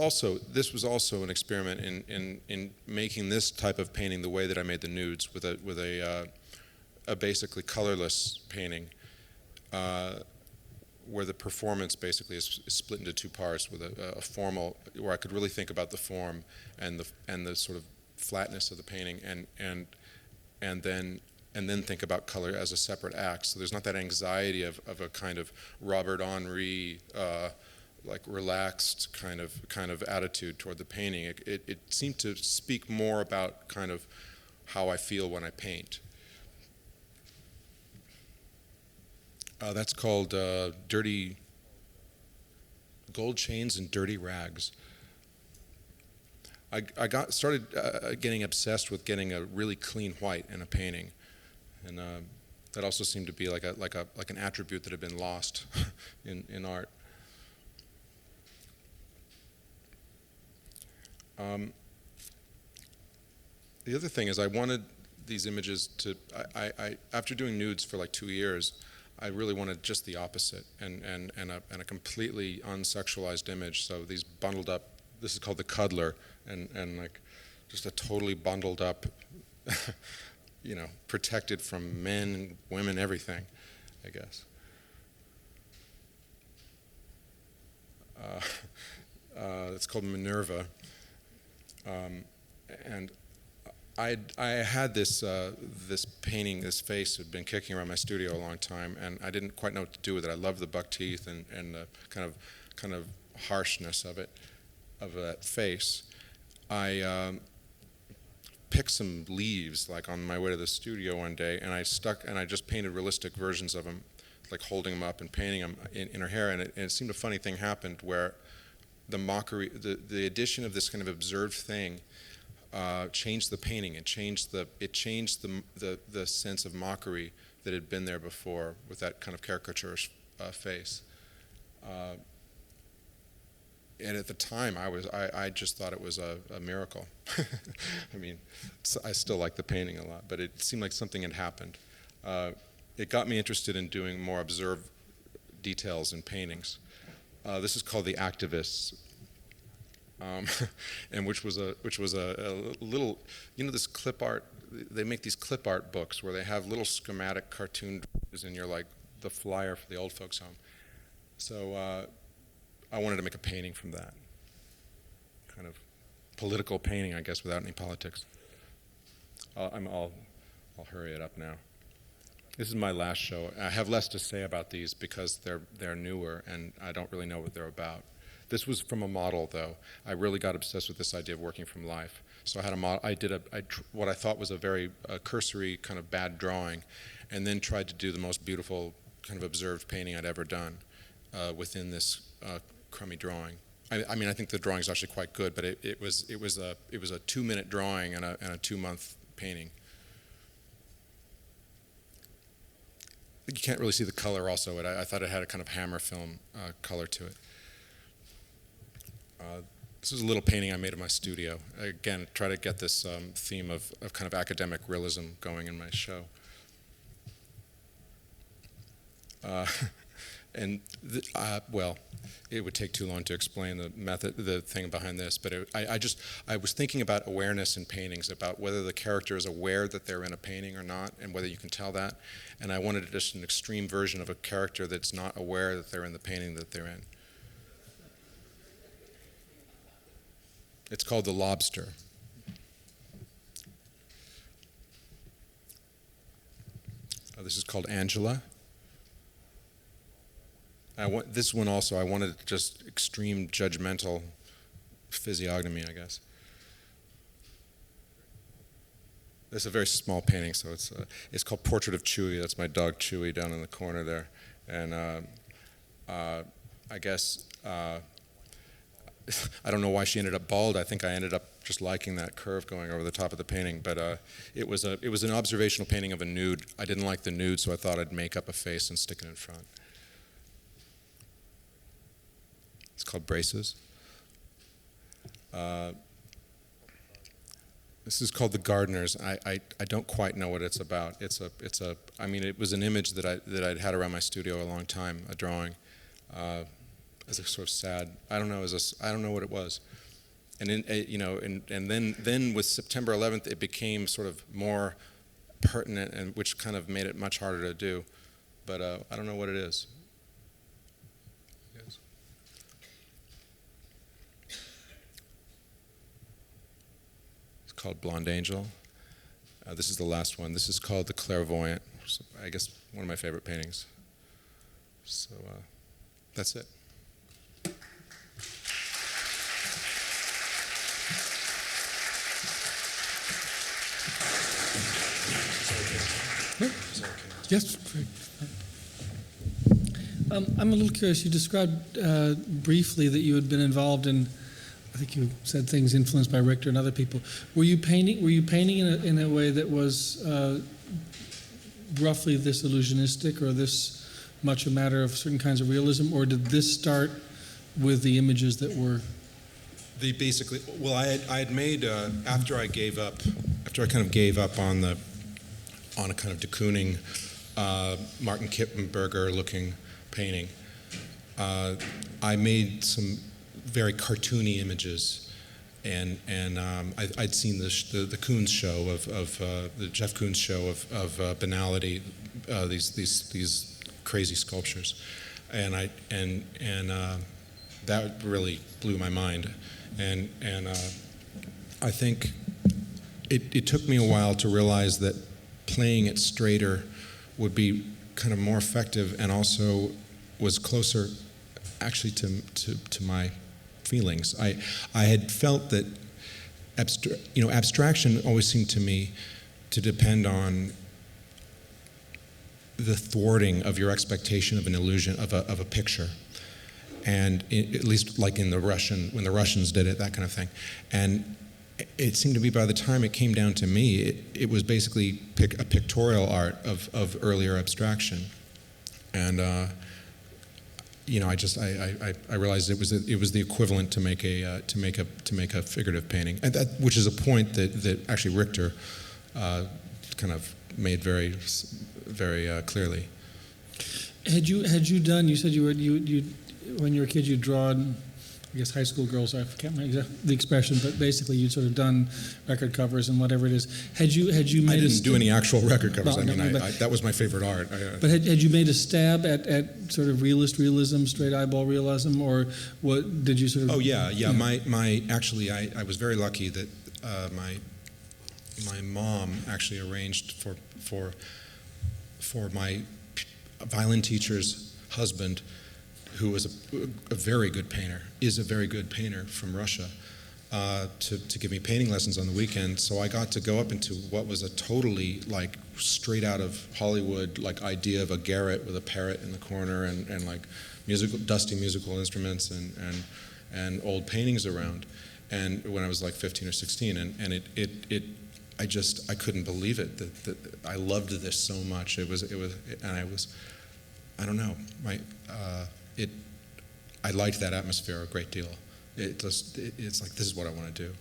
was also an experiment in making this type of painting the way that I made the nudes, with a basically colorless painting, where the performance basically is split into two parts, with a formal, where I could really think about the form and the sort of flatness of the painting, and then think about color as a separate act. So there's not that anxiety of a kind of Robert Henry, like relaxed kind of attitude toward the painting. It seemed to speak more about kind of how I feel when I paint. That's called Dirty Gold Chains and Dirty Rags. I started getting obsessed with getting a really clean white in a painting, and that also seemed to be like an attribute that had been lost in art. The other thing is, I wanted these images to, I after doing nudes for like 2 years, I really wanted just the opposite, and a completely unsexualized image. So these bundled up, this is called the cuddler, and like just a totally bundled up, protected from men, women, everything, I guess. It's called Minerva. And I had this painting, this face had been kicking around my studio a long time, and I didn't quite know what to do with it. I loved the buck teeth and the kind of harshness of that face. I picked some leaves like on my way to the studio one day, and I just painted realistic versions of them, like holding them up and painting them in her hair, and it seemed a funny thing happened where the mockery, the addition of this kind of observed thing, changed the painting. It changed the sense of mockery that had been there before with that kind of caricaturish face. And at the time, I just thought it was a miracle. I mean, I still like the painting a lot, but it seemed like something had happened. It got me interested in doing more observed details in paintings. This is called The Activists, and which was a little, this clip art. They make these clip art books where they have little schematic cartoon drawings, and you're like the flyer for the old folks' home. So I wanted to make a painting from that, kind of political painting, I guess, without any politics. I'll hurry it up now. This is my last show. I have less to say about these because they're newer and I don't really know what they're about. This was from a model, though. I really got obsessed with this idea of working from life. So I had a model. I did what I thought was a very cursory kind of bad drawing, and then tried to do the most beautiful kind of observed painting I'd ever done within this crummy drawing. I mean, I think the drawing is actually quite good, but it was a 2-minute drawing and a 2-month painting. You can't really see the color also. I thought it had a kind of hammer film color to it. This is a little painting I made in my studio. Again, try to get this theme of kind of academic realism going in my show. Well, it would take too long to explain the thing behind this, but I was thinking about awareness in paintings, about whether the character is aware that they're in a painting or not, and whether you can tell that. And I wanted just an extreme version of a character that's not aware that they're in the painting that they're in. It's called The Lobster. This is called Angela. This one also, I wanted just extreme judgmental physiognomy, I guess. It's a very small painting, so it's called Portrait of Chewy. That's my dog Chewy down in the corner there. And I guess I don't know why she ended up bald. I think I ended up just liking that curve going over the top of the painting. But it was an observational painting of a nude. I didn't like the nude, so I thought I'd make up a face and stick it in front. It's called Braces. This is called The Gardeners. I don't quite know what it's about. I mean, it was an image that I'd had around my studio a long time, a drawing, as a sort of sad. I don't know. I don't know what it was. And then with September 11th, it became sort of more pertinent, and which kind of made it much harder to do. But I don't know what it is. Yes. It's called Blonde Angel. This is the last one. This is called The Clairvoyant. I guess one of my favorite paintings. So that's it. Yes. I'm a little curious. You described briefly that you had been involved in, I think you said things influenced by Richter and other people. Were you painting in a way that was roughly this illusionistic or this much a matter of certain kinds of realism, or did this start with the images that were? They basically, well, I had made after I kind of gave up on a kind of de Kooning, Martin Kippenberger looking painting. I made some very cartoony images, and I'd seen the Koons show of the Jeff Koons show of banality, these crazy sculptures, and that really blew my mind, and I think it took me a while to realize that playing it straighter would be kind of more effective, and also was closer actually to my feelings. I had felt that abstraction always seemed to me to depend on the thwarting of your expectation of an illusion of a picture, and at least like in when the Russians did it, that kind of thing. And it seemed to be by the time it came down to me, it was basically a pictorial art of earlier abstraction, and I realized it was the equivalent to make a figurative painting, and which is a point that actually Richter kind of made very clearly. Had you done? You said you when you were a kid you'd drawn, I guess high school girls, I can't remember the expression, but basically you'd sort of done record covers and whatever it is. Had you made? I didn't do any actual record covers. Well, that was my favorite art. But had you made a stab at sort of realism, straight eyeball realism, or what did you sort of? Oh yeah. I was very lucky that my mom actually arranged for my violin teacher's husband, who was a very good painter, is a very good painter from Russia, to give me painting lessons on the weekend. So I got to go up into what was a totally like straight out of Hollywood like idea of a garret with a parrot in the corner and like dusty musical instruments and old paintings around. And when I was like 15 or 16, and I couldn't believe it that I loved this so much. I don't know, I liked that atmosphere a great deal. It's like, this is what I want to do.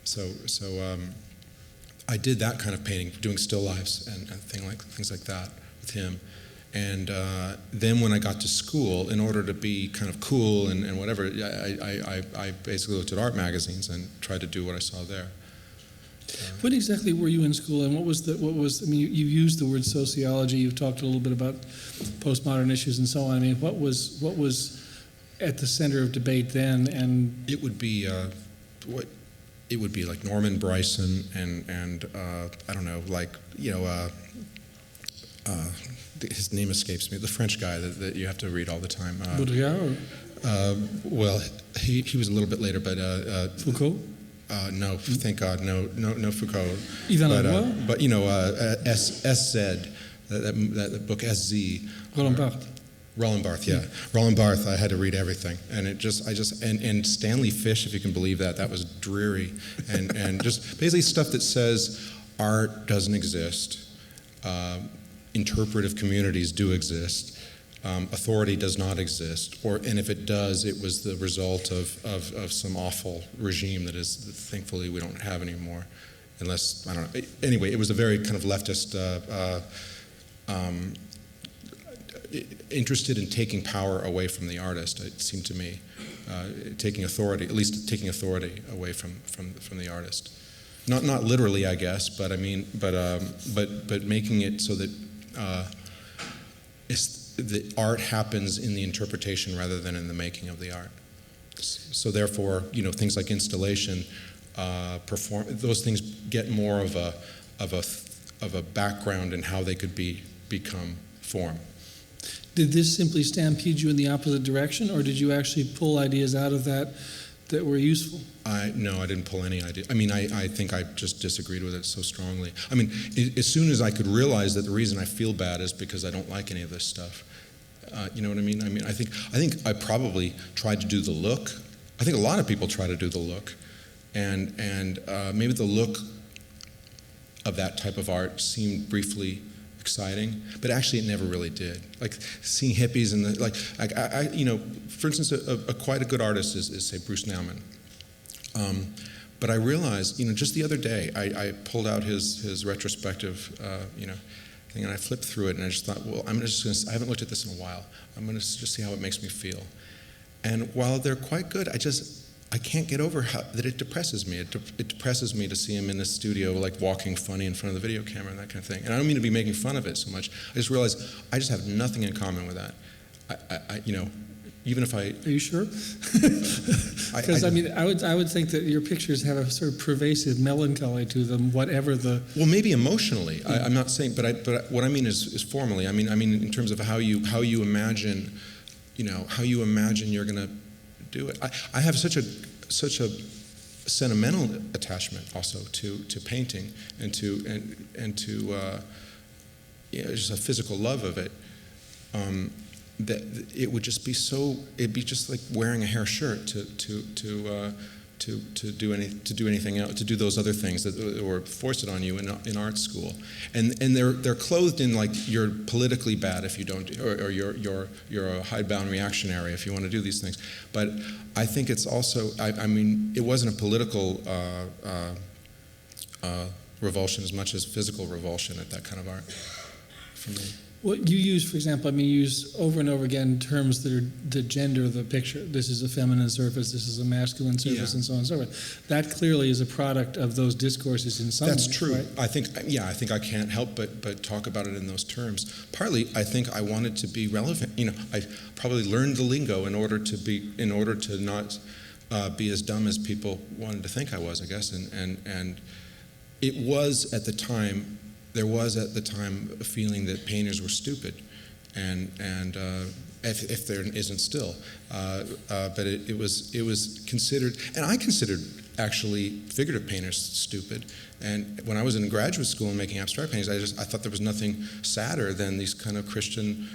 So I did that kind of painting, doing still lifes and things like that with him. And then when I got to school, in order to be kind of cool and whatever, I basically looked at art magazines and tried to do what I saw there. When exactly were you in school, and what was? I mean, you used the word sociology. You've talked a little bit about postmodern issues and so on. I mean, what was at the center of debate then? And it would be like Norman Bryson and I don't know, like his name escapes me. The French guy that you have to read all the time. Baudrillard? Well, he was a little bit later, but Foucault. No, thank God, no Foucault. But S said that book SZ. Roland Barthes. Roland Barthes, yeah. Roland Barthes, I had to read everything. And and Stanley Fish, if you can believe that, that was dreary. And just basically stuff that says art doesn't exist, interpretive communities do exist, authority does not exist, and if it does, it was the result of some awful regime that is, thankfully, we don't have anymore. Unless, I don't know. Anyway, it was a very kind of leftist, interested in taking power away from the artist, it seemed to me. Taking authority, at least taking authority away from the artist. Not literally, I guess, but I mean, but making it so that the art happens in the interpretation rather than in the making of the art. So therefore, things like installation, those things get more of a background in how they could become form. Did this simply stampede you in the opposite direction, or did you actually pull ideas out of that were useful? No, I didn't pull any idea. I mean, I think I just disagreed with it so strongly. I mean, as soon as I could realize that the reason I feel bad is because I don't like any of this stuff. You know what I mean? I mean, I think I probably tried to do the look. I think a lot of people try to do the look, and maybe the look of that type of art seemed briefly exciting, but actually it never really did. Like seeing hippies and for instance, quite a good artist is say Bruce Nauman. But I realized, just the other day, I pulled out his retrospective, thing, and I flipped through it, and I just thought, well, I haven't looked at this in a while. I'm going to just see how it makes me feel. And while they're quite good, I can't get over that it depresses me. It depresses me to see him in the studio, like walking funny in front of the video camera and that kind of thing. And I don't mean to be making fun of it so much. I just realized I just have nothing in common with that. Even if I... Are you sure? Because I would think that your pictures have a sort of pervasive melancholy to them, whatever the... Well, maybe emotionally. I'm not saying, but what I mean is formally. I mean in terms of how you imagine, how you imagine you're going to do it. I have such a sentimental attachment also to painting and to just a physical love of it. That it would just be it'd be just like wearing a hair shirt to do anything else, to do those other things that were foisted on you in art school, and they're clothed in like you're politically bad if you don't, or you're a hidebound reactionary if you want to do these things. But I think it's also I mean it wasn't a political revulsion as much as physical revulsion at that kind of art for me. Well, you use, for example, you use over and over again terms that are the gender of the picture. This is a feminine surface, this is a masculine surface, and so on and so forth. That clearly is a product of those discourses in some way. That's true. Right? I think I can't help but talk about it in those terms. Partly, I think I wanted to be relevant. I probably learned the lingo in order to not be as dumb as people wanted to think I was, I guess. And it was at the time. There was at the time a feeling that painters were stupid, and if there isn't still, but it was considered, and I considered actually figurative painters stupid. And when I was in graduate school and making abstract paintings, I thought there was nothing sadder than these kind of Christian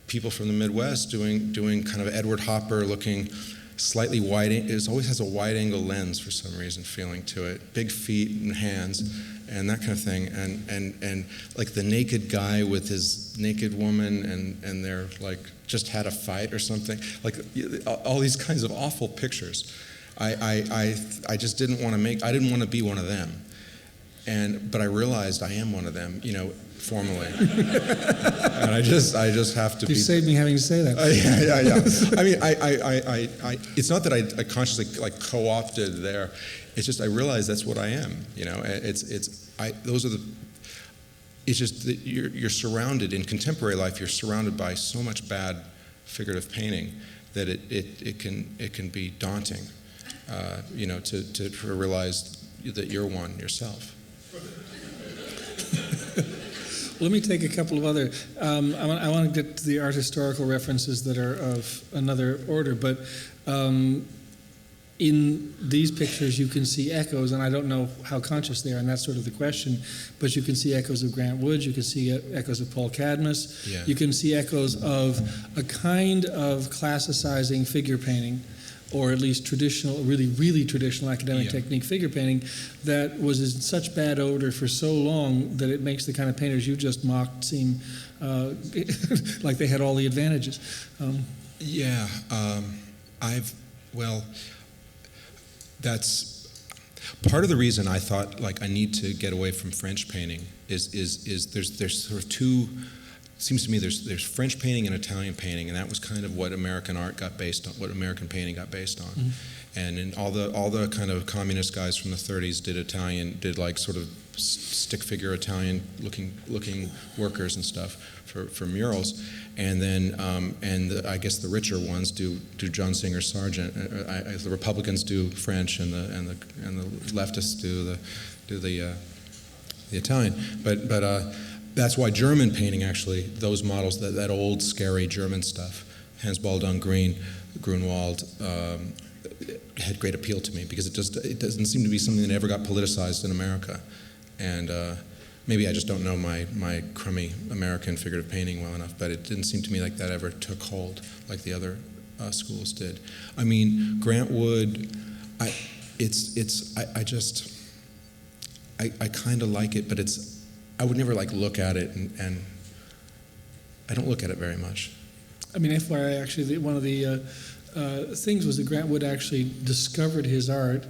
people from the Midwest doing kind of Edward Hopper looking. Slightly wide, it always has a wide-angle lens for some reason feeling to it. Big feet and hands, and that kind of thing. And like the naked guy with his naked woman, and they're like just had a fight or something. Like all these kinds of awful pictures. I just didn't want to I didn't want to be one of them. But I realized I am one of them, formally. And I just have to You saved me having to say that. Yeah. I mean, it's not that I consciously like co-opted there. It's just I realize that's what I am. It's just that you're surrounded in contemporary life. You're surrounded by so much bad figurative painting that it can be daunting. To realize that you're one yourself. Let me take a couple of other. I want to get to the art historical references that are of another order, but in these pictures you can see echoes, and I don't know how conscious they are, and that's sort of the question, but you can see echoes of Grant Wood, you can see echoes of Paul Cadmus, Yeah. you can see echoes of a kind of classicizing figure painting, or at least traditional, really, really traditional academic technique figure painting that was in such bad odor for so long that it makes the kind of painters you just mocked seem like they had all the advantages. That's part of the reason I thought like I need to get away from French painting is there's sort of two. Seems to me there's French painting and Italian painting, and that was kind of what American art got based on, what American painting got based on. Mm-hmm. And in all the kind of communist guys from the 30s did like sort of stick figure Italian looking workers and stuff for murals. And then I guess the richer ones do John Singer Sargent. The Republicans do French, and the leftists do the Italian. But that's why German painting, actually, those models, that old scary German stuff, Hans Baldung Grunwald, had great appeal to me because it doesn't seem to be something that ever got politicized in America, and. Maybe I just don't know my crummy American figurative painting well enough, but it didn't seem to me like that ever took hold like the other schools did. I mean, Grant Wood, I kind of like it, but I would never like look at it, and I don't look at it very much. I mean, FYI, actually, one of the things was that Grant Wood actually discovered his art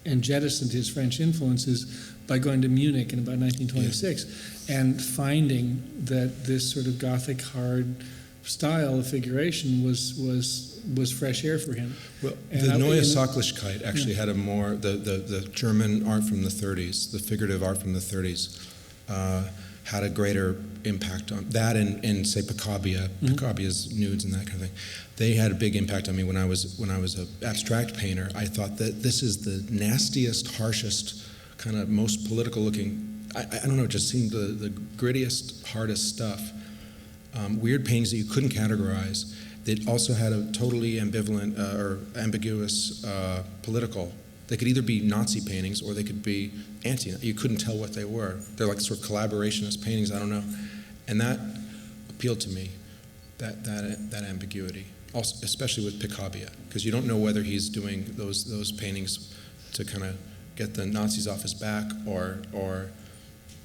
and jettisoned his French influences by going to Munich in about 1926 and finding that this sort of Gothic hard style of figuration was fresh air for him. Well, the Neue Sachlichkeit actually had a more, the German art from the 30s, the figurative art from the 30s, had a greater impact on that, and say Picabbia's nudes and that kind of thing. They had a big impact on me when I was an abstract painter. I thought that this is the nastiest, harshest, kind of most political looking. I don't know. It just seemed the grittiest, hardest stuff. Weird paintings that you couldn't categorize. That also had a totally ambivalent or ambiguous political. They could either be Nazi paintings or they could be anti. You couldn't tell what they were. They're like sort of collaborationist paintings. I don't know, and that appealed to me. That ambiguity, also, especially with Picabia, because you don't know whether he's doing those paintings to kind of get the Nazis off his back or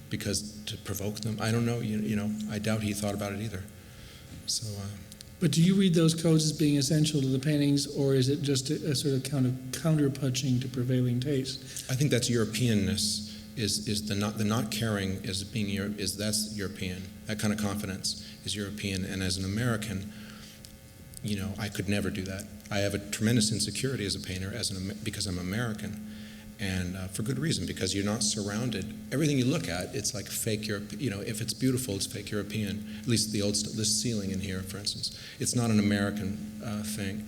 because to provoke them. I don't know. You know. I doubt he thought about it either. So. But do you read those codes as being essential to the paintings, or is it just a sort of counter-punching to prevailing taste? I think that's Europeanness. Is the not caring that's European. That kind of confidence is European. And as an American, I could never do that. I have a tremendous insecurity as a painter because I'm American, and for good reason, because you're not surrounded. Everything you look at, it's like fake Europe. If it's beautiful, it's fake European. At least this ceiling in here, for instance, it's not an American thing.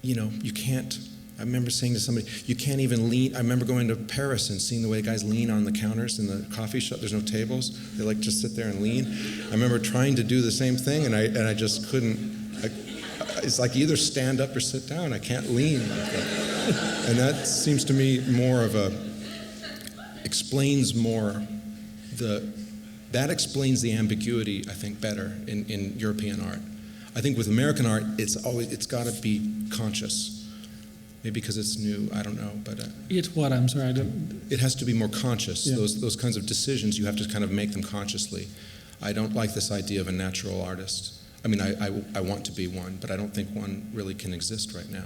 You can't. I remember saying to somebody, you can't even lean. I remember going to Paris and seeing the way guys lean on the counters in the coffee shop. There's no tables. They like just sit there and lean. I remember trying to do the same thing, and I just couldn't. It's like either stand up or sit down. I can't lean like that. And that seems to me explains that explains the ambiguity, I think, better in European art. I think with American art, it's got to be conscious. Maybe because it's new, I don't know, but it's what? I'm sorry, it has to be more conscious. Yeah. Those kinds of decisions, you have to kind of make them consciously. I don't like this idea of a natural artist. I mean, I want to be one, but I don't think one really can exist right now.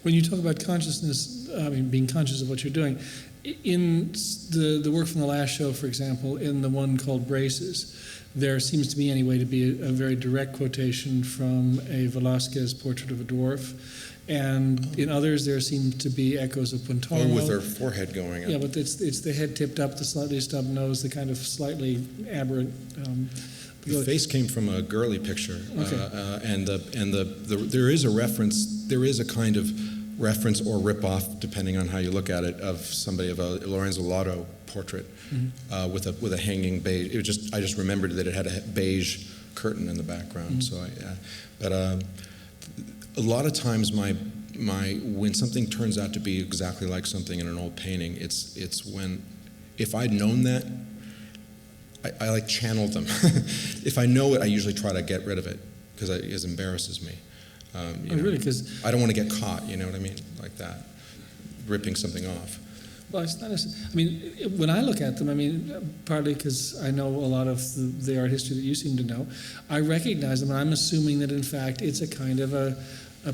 When you talk about consciousness, being conscious of what you're doing, in the work from the last show, for example, in the one called Braces, there seems to me anyway to be a very direct quotation from a Velázquez portrait of a dwarf. And in others, there seem to be echoes of Puntormo. Oh, with her forehead going up. Yeah, but it's the head tipped up, the slightly stubbed nose, the kind of slightly aberrant. The face came from a girly picture, okay. There is a reference. There is a kind of reference or rip-off, depending on how you look at it, of a Lorenzo Lotto portrait with a hanging beige. I just remembered that it had a beige curtain in the background. So a lot of times when something turns out to be exactly like something in an old painting, it's when, if I'd known that, I like channeled them. If I know it, I usually try to get rid of it because it embarrasses me. Really? Because I don't want to get caught. You know what I mean? Like that, ripping something off. well, it's not. I mean, when I look at them, I mean, partly because I know a lot of the art history that you seem to know, I recognize them, and I'm assuming that in fact it's a kind of a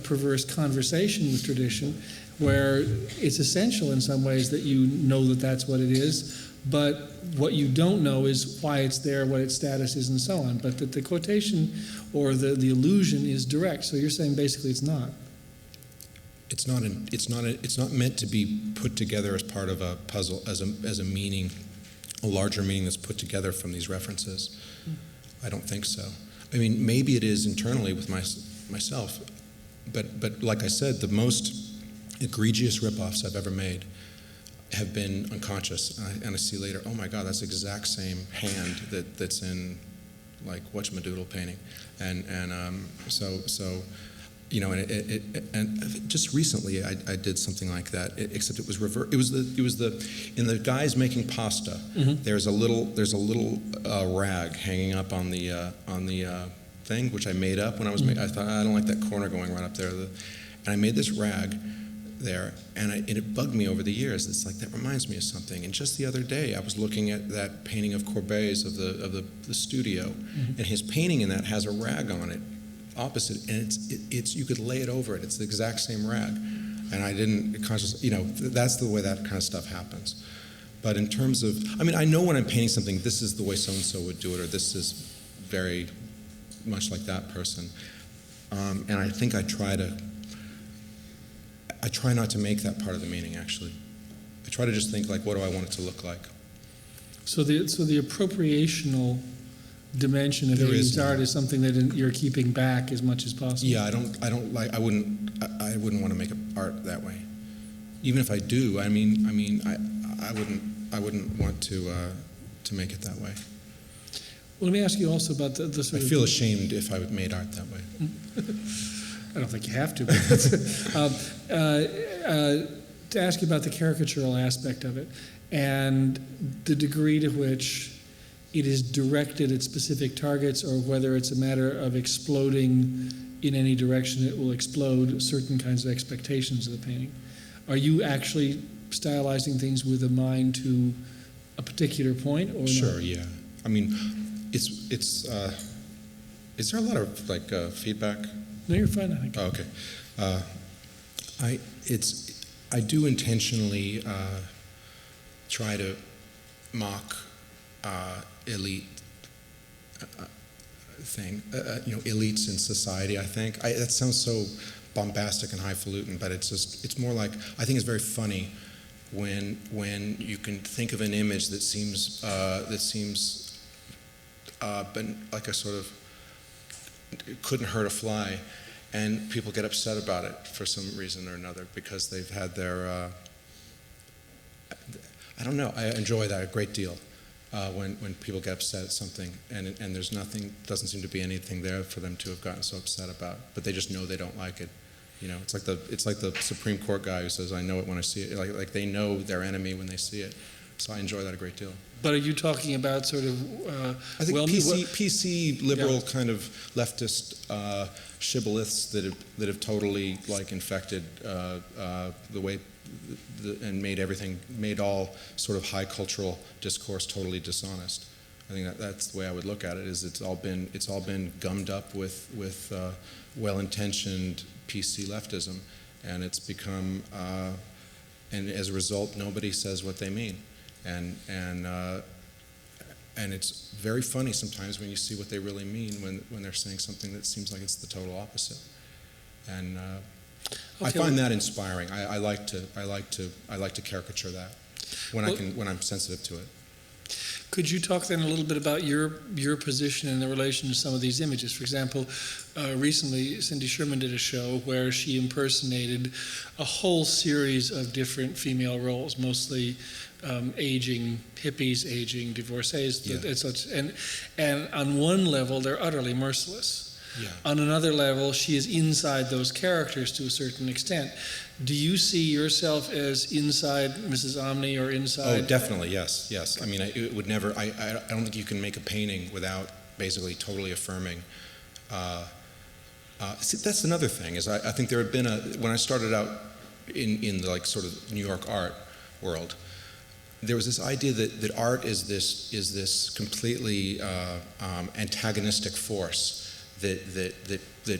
perverse conversation with tradition, where it's essential in some ways that you know that that's what it is, but what you don't know is why it's there, what its status is, and so on. But that the quotation or the illusion is direct. So you're saying basically it's not. It's not meant to be put together as part of a puzzle, as a meaning, a larger meaning that's put together from these references. I don't think so. I mean, maybe it is internally with myself, but like I said, the most egregious ripoffs I've ever made have been unconscious, and I see later, oh my God, that's the exact same hand that's in, like, whatchamadoodle painting, and so you know, and just recently I did something like that, except it was reverse. It was the in the guys making pasta. Mm-hmm. There's a little rag hanging up on the thing, which I made up when I was. I thought, I don't like that corner going right up there, and I made this rag there, and it bugged me over the years. It's like, that reminds me of something. And just the other day, I was looking at that painting of Courbet's of the studio, mm-hmm. and his painting in that has a rag on it, opposite, and it's you could lay it over it. It's the exact same rag, and I didn't consciously, you know, that's the way that kind of stuff happens. But in terms of, I mean, I know when I'm painting something, this is the way so and so would do it, or this is very much like that person, and I think I try not to make that part of the meaning. Actually, I try to just think, like, what do I want it to look like? So the appropriational dimension of Hades art is something that you're keeping back as much as possible. Yeah, I wouldn't want to make art that way. Even if I do, I wouldn't want to make it that way. Well, let me ask you also about the sort I feel ashamed if I made art that way. I don't think you have to. To ask you about the caricatural aspect of it and the degree to which it is directed at specific targets, or whether it's a matter of exploding in any direction it will explode certain kinds of expectations of the painting. Are you actually stylizing things with a mind to a particular point, or Sure, not? Yeah. I mean, it's is there a lot of feedback? No, you're fine, I think. Oh, okay. I do intentionally try to mock elite thing, elites in society. I think that sounds so bombastic and highfalutin, but it's more like, I think it's very funny when you can think of an image that seems but like a sort of, it couldn't hurt a fly, and people get upset about it for some reason or another because they've had their I don't know. I enjoy that a great deal when people get upset at something and there's nothing, doesn't seem to be anything there for them to have gotten so upset about, but they just know they don't like it. You know, it's like the Supreme Court guy who says, "I know it when I see it." Like they know their enemy when they see it. So I enjoy that a great deal. But are you talking about sort of? I think PC liberal kind of leftist shibboleths that have totally infected the way and made all sort of high cultural discourse totally dishonest. I think that's the way I would look at it. Is it's all been gummed up with well-intentioned PC leftism, and it's become and as a result nobody says what they mean. And it's very funny sometimes when you see what they really mean when they're saying something that seems like it's the total opposite. And I find that inspiring. I like to caricature that when I'm sensitive to it. Could you talk then a little bit about your position in the relation to some of these images? For example, recently Cindy Sherman did a show where she impersonated a whole series of different female roles, mostly aging hippies, aging divorcees, and such. And on one level, they're utterly merciless. Yeah. On another level, she is inside those characters to a certain extent. Do you see yourself as inside Mrs. Omni or inside? Oh, definitely, yes, yes. I mean, it would never. I don't think you can make a painting without basically totally affirming. See, that's another thing. Is I think there had been when I started out in the like sort of New York art world, there was this idea that art is this completely antagonistic force that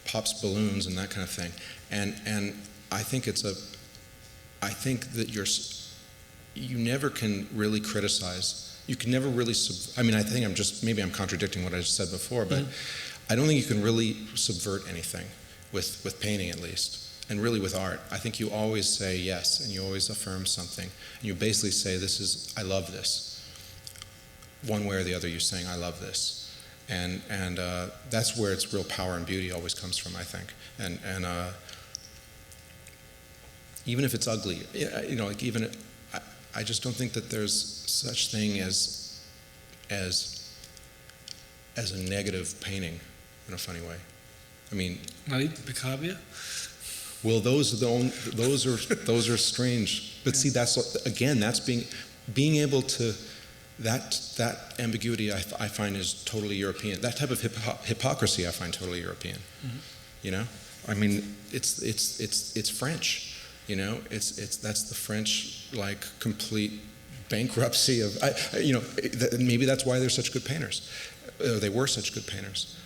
pops balloons and that kind of thing, and I think I think that you never can really criticize. You can never really I mean, I think maybe I'm contradicting what I just said before, but I don't think you can really subvert anything with painting, at least. And really with art, I think you always say yes, and you always affirm something. And you basically say, I love this. One way or the other, you're saying, I love this. And that's where its real power and beauty always comes from, I think. And even if it's ugly, you know, like even, I just don't think that there's such thing as a negative painting in a funny way. I mean, Not even Picabia? well, those are strange. But see, that's being able to that ambiguity I find is totally European. That type of hypocrisy I find totally European. Mm-hmm. You know, I mean, it's French. You know, that's the French like complete bankruptcy of maybe that's why they're such good painters. They were such good painters.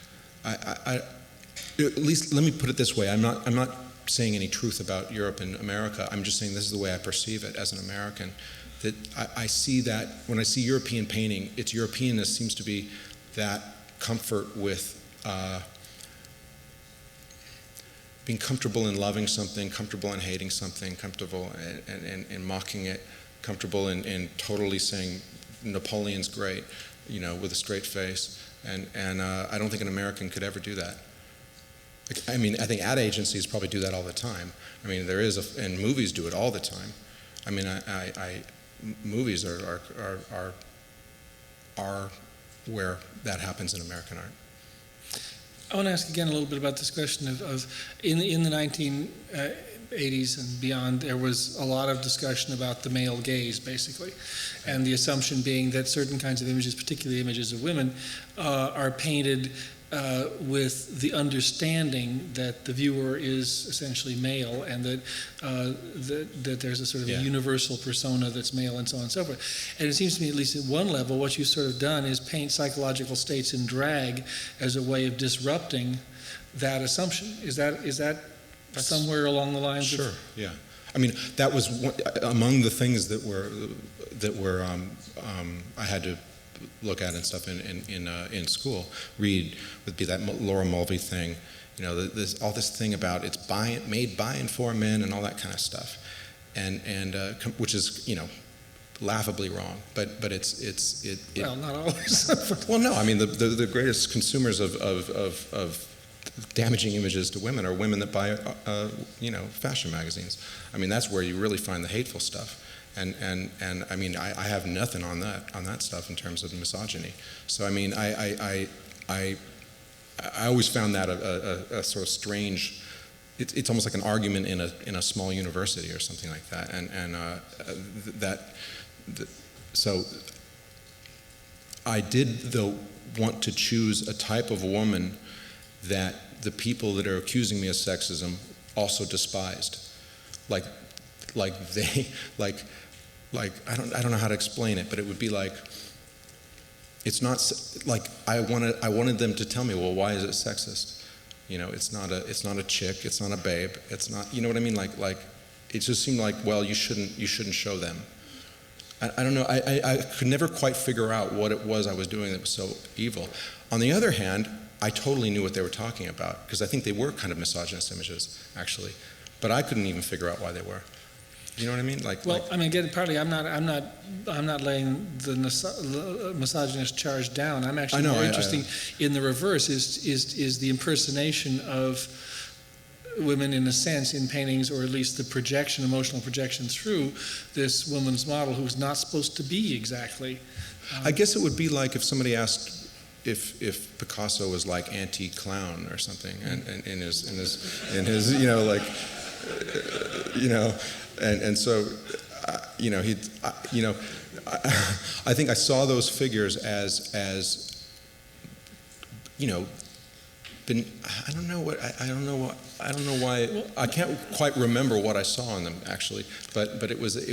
At least let me put it this way. I'm not saying any truth about Europe and America. I'm just saying this is the way I perceive it as an American. That I see that when I see European painting, its Europeanness seems to be that comfort with being comfortable in loving something, comfortable in hating something, comfortable in mocking it, comfortable in totally saying Napoleon's great, you know, with a straight face. And I don't think an American could ever do that. I mean, I think ad agencies probably do that all the time. I mean, and movies do it all the time. I mean, movies are where that happens in American art. I want to ask again a little bit about this question of in the 1980s and beyond, there was a lot of discussion about the male gaze, basically, and the assumption being that certain kinds of images, particularly images of women, are painted with the understanding that the viewer is essentially male, and that there's a sort of a universal persona that's male, and so on and so forth. And it seems to me, at least at one level, what you've sort of done is paint psychological states in drag as a way of disrupting that assumption. Is that somewhere along the lines? Sure. Yeah. I mean, that was among the things that were I had to look at and stuff in school. Read would be that Laura Mulvey thing, you know, all this thing about it's made by and for men and all that kind of stuff, and which is, you know, laughably wrong, but it well, not always. Well, no, I mean the greatest consumers of damaging images to women are women that buy you know, fashion magazines. I mean, that's where you really find the hateful stuff. And I mean, I have nothing on that stuff in terms of misogyny. So I mean, I always found that a sort of strange. It's almost like an argument in a small university or something like that. So I did though want to choose a type of woman that the people that are accusing me of sexism also despised, like I don't know how to explain it, but it would be like, it's not like I wanted them to tell me, well, why is it sexist? You know, it's not a chick, it's not a babe, it's not, you know what I mean? Like it just seemed like, well, you shouldn't show them. I don't know. I could never quite figure out what it was I was doing that was so evil. On the other hand, I totally knew what they were talking about, because I think they were kind of misogynist images, actually, but I couldn't even figure out why they were. You know what I mean? I mean, again, partly I'm not laying the misogynist charge down. I'm actually more interested in the reverse. Is the impersonation of women, in a sense, in paintings, or at least the emotional projection through this woman's model, who's not supposed to be exactly. I guess it would be like if somebody asked if Picasso was like anti-clown or something, and in his you know, like, you know, and so you know, I think I saw those figures as you know, I don't know why I can't quite remember what I saw in them actually, but it was